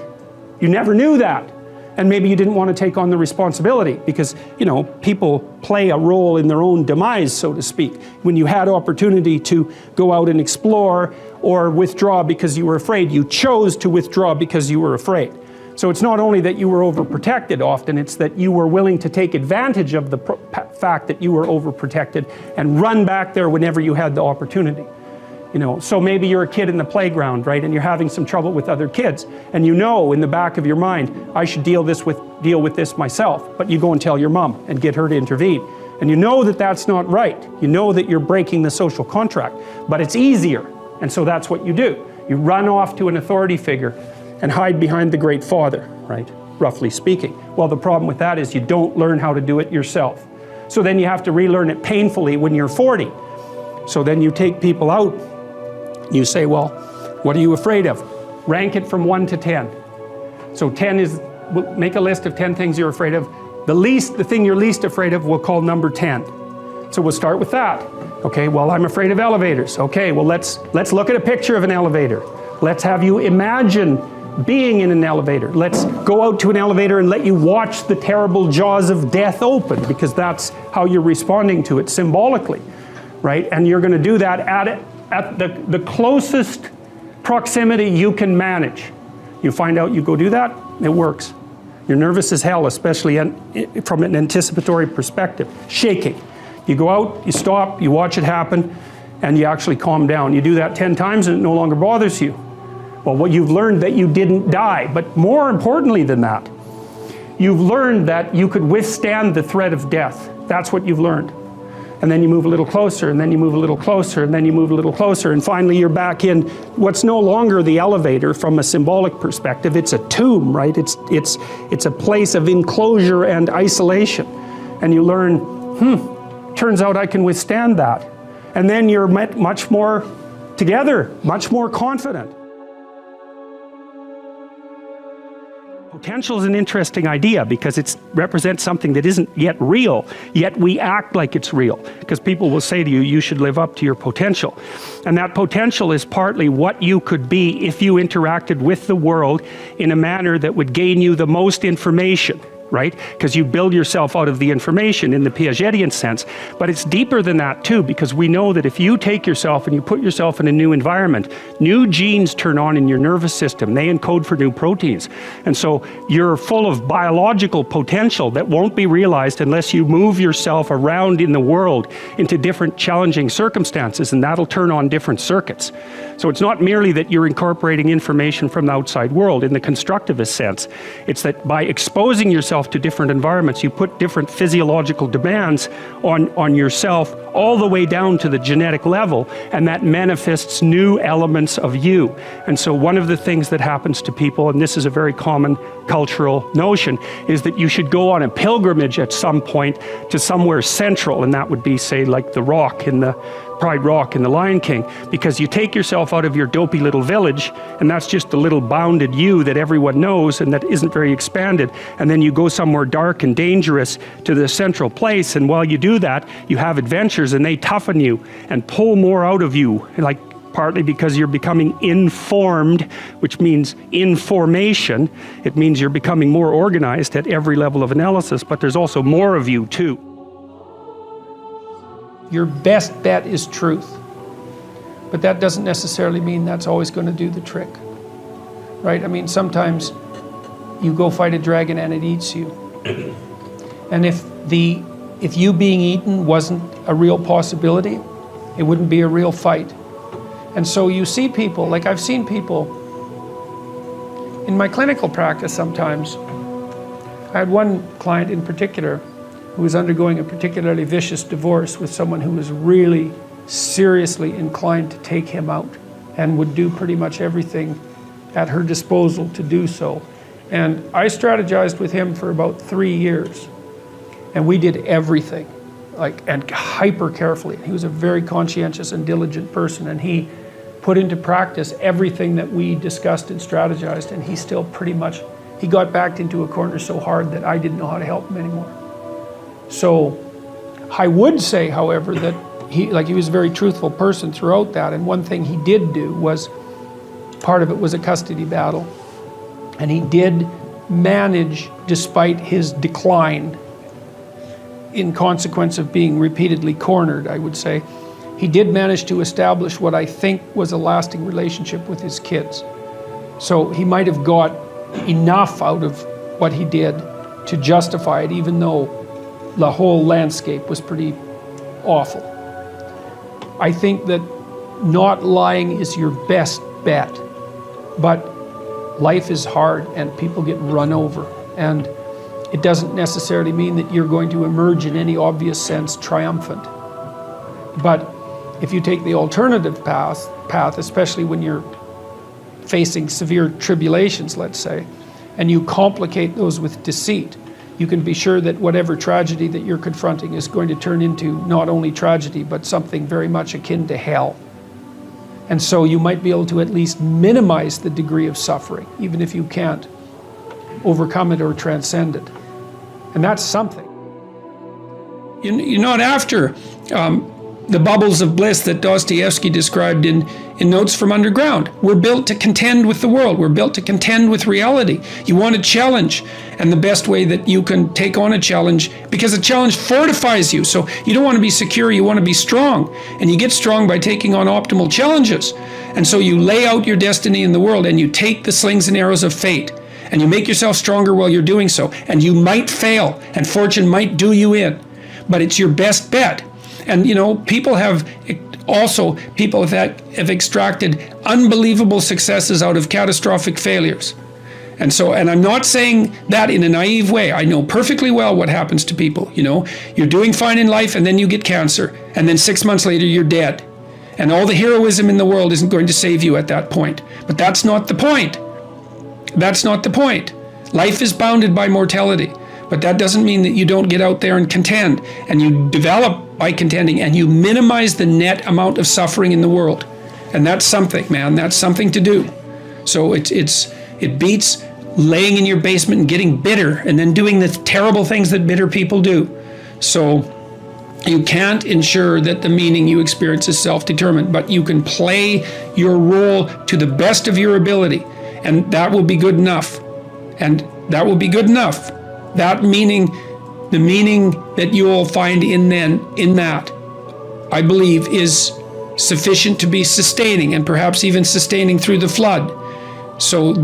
You never knew that. And maybe you didn't want to take on the responsibility because, people play a role in their own demise, so to speak. When you had opportunity to go out and explore or withdraw because you were afraid, you chose to withdraw because you were afraid. So it's not only that you were overprotected often, it's that you were willing to take advantage of the fact that you were overprotected and run back there whenever you had the opportunity. So maybe you're a kid in the playground, right? And you're having some trouble with other kids. And in the back of your mind, I should deal with this myself. But you go and tell your mom and get her to intervene. And you know that that's not right. You know that you're breaking the social contract. But it's easier. And so that's what you do. You run off to an authority figure and hide behind the great father, right? Roughly speaking. Well, the problem with that is you don't learn how to do it yourself. So then you have to relearn it painfully when you're 40. So then you take people out. You say, well, what are you afraid of? Rank it from 1 to 10. So 10 is, make a list of 10 things you're afraid of. The thing you're least afraid of, we'll call number 10. So we'll start with that. Okay, well, I'm afraid of elevators. Okay, well, let's look at a picture of an elevator. Let's have you imagine being in an elevator. Let's go out to an elevator and let you watch the terrible jaws of death open, because that's how you're responding to it symbolically, right? And you're going to do that at the closest proximity you can manage. You find out, you go do that, it works. You're nervous as hell, especially from an anticipatory perspective. Shaking. You go out, you stop, you watch it happen, and you actually calm down. You do that 10 times and it no longer bothers you. Well, what you've learned that you didn't die, but more importantly than that, you've learned that you could withstand the threat of death. That's what you've learned. And then you move a little closer, and then you move a little closer, and then you move a little closer, and finally you're back in what's no longer the elevator from a symbolic perspective. It's a tomb, right? It's a place of enclosure and isolation. And you learn, turns out I can withstand that. And then you're much more together, much more confident. Potential is an interesting idea because it represents something that isn't yet real, yet we act like it's real. Because people will say to you, you should live up to your potential. And that potential is partly what you could be if you interacted with the world in a manner that would gain you the most information. Right? Because you build yourself out of the information in the Piagetian sense. But it's deeper than that too, because we know that if you take yourself and you put yourself in a new environment, new genes turn on in your nervous system. They encode for new proteins. And so you're full of biological potential that won't be realized unless you move yourself around in the world into different challenging circumstances, and that'll turn on different circuits. So it's not merely that you're incorporating information from the outside world in the constructivist sense. It's that by exposing yourself to different environments, you put different physiological demands on yourself all the way down to the genetic level, and that manifests new elements of you. And so one of the things that happens to people, and this is a very common cultural notion, is that you should go on a pilgrimage at some point to somewhere central, and that would be, say, like the Rock in the Pride Rock in The Lion King, because you take yourself out of your dopey little village, and that's just the little bounded you that everyone knows and that isn't very expanded, and then you go somewhere dark and dangerous to the central place, and while you do that, you have adventures and they toughen you and pull more out of you, like partly because you're becoming informed, which means information. It means you're becoming more organized at every level of analysis, but there's also more of you too. Your best bet is truth. But that doesn't necessarily mean that's always going to do the trick. Right? I mean, sometimes you go fight a dragon and it eats you. And if you being eaten wasn't a real possibility, it wouldn't be a real fight. And so you see people, like I've seen people in my clinical practice sometimes. I had one client in particular who was undergoing a particularly vicious divorce with someone who was really seriously inclined to take him out and would do pretty much everything at her disposal to do so. And I strategized with him for about 3 years. And we did everything, and hyper carefully. He was a very conscientious and diligent person, and he put into practice everything that we discussed and strategized, and he still he got backed into a corner so hard that I didn't know how to help him anymore. So I would say, however, that he was a very truthful person throughout that, and one thing he did do was, part of it was a custody battle, and he did manage, despite his decline, in consequence of being repeatedly cornered, I would say, he did manage to establish what I think was a lasting relationship with his kids. So he might have got enough out of what he did to justify it, even though the whole landscape was pretty awful. I think that not lying is your best bet, but life is hard and people get run over, and it doesn't necessarily mean that you're going to emerge in any obvious sense triumphant. But if you take the alternative path, especially when you're facing severe tribulations, let's say, and you complicate those with deceit, you can be sure that whatever tragedy that you're confronting is going to turn into not only tragedy, but something very much akin to hell. And so you might be able to at least minimize the degree of suffering, even if you can't overcome it or transcend it. And that's something. You're not after the bubbles of bliss that Dostoevsky described in Notes from Underground. We're built to contend with the world. We're built to contend with reality. You want a challenge, and the best way that you can take on a challenge, because a challenge fortifies you. So you don't want to be secure, you want to be strong. And you get strong by taking on optimal challenges. And so you lay out your destiny in the world, and you take the slings and arrows of fate, and you make yourself stronger while you're doing so. And you might fail, and fortune might do you in, but it's your best bet. And people have extracted unbelievable successes out of catastrophic failures. And I'm not saying that in a naive way. I know perfectly well what happens to people. You're doing fine in life and then you get cancer, and then 6 months later you're dead. And all the heroism in the world isn't going to save you at that point. But that's not the point. That's not the point. Life is bounded by mortality. But that doesn't mean that you don't get out there and contend, and you develop by contending, and you minimize the net amount of suffering in the world. And that's something, man. That's something to do. So it beats laying in your basement and getting bitter and then doing the terrible things that bitter people do. So you can't ensure that the meaning you experience is self-determined, but you can play your role to the best of your ability, and that will be good enough. And that will be good enough. That meaning, the meaning that you'll find in that, I believe, is sufficient to be sustaining, and perhaps even sustaining through the flood. So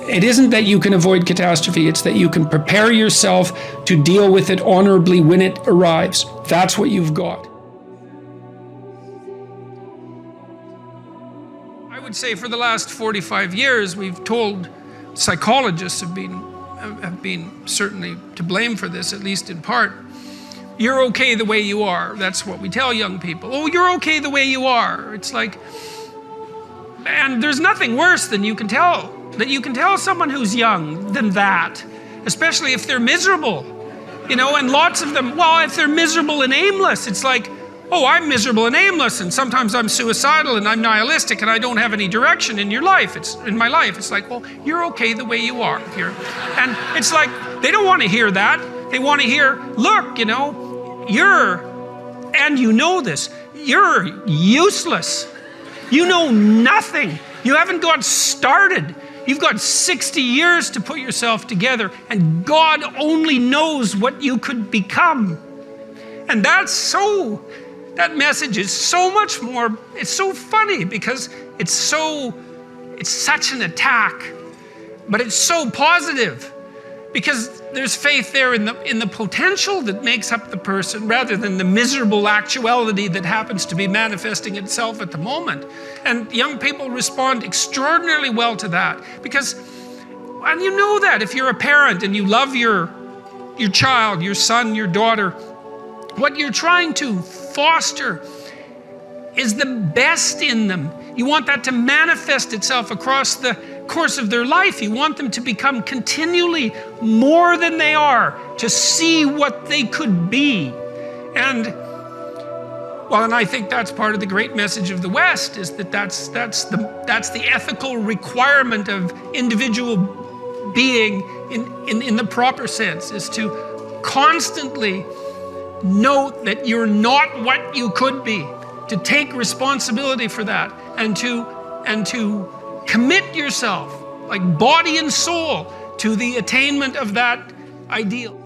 it isn't that you can avoid catastrophe, it's that you can prepare yourself to deal with it honorably when it arrives. That's what you've got. I would say for the last 45 years, we've told, psychologists have been certainly to blame for this, at least in part. You're okay the way you are. That's what we tell young people. Oh, you're okay the way you are. It's like, and there's nothing worse than you can tell someone who's young than that, especially if they're miserable, and lots of them, well, if they're miserable and aimless, it's like, oh, I'm miserable and aimless, and sometimes I'm suicidal and I'm nihilistic and I don't have any direction in your life. In my life. It's like, well, you're okay the way you are here. And it's like, they don't want to hear that. They want to hear, look, and you know this, you're useless. You know nothing. You haven't got started. You've got 60 years to put yourself together, and God only knows what you could become. And that message is so much more, it's so funny because it's such an attack, but it's so positive because there's faith there in the potential that makes up the person rather than the miserable actuality that happens to be manifesting itself at the moment. And young people respond extraordinarily well to that because, and you know that if you're a parent and you love your child, your son, your daughter, what you're trying to foster is the best in them. You want that to manifest itself across the course of their life. You want them to become continually more than they are, to see what they could be. And I think that's part of the great message of the West, is that's the ethical requirement of individual being in the proper sense, is to constantly note that you're not what you could be, to take responsibility for that, and to commit yourself, like body and soul, to the attainment of that ideal.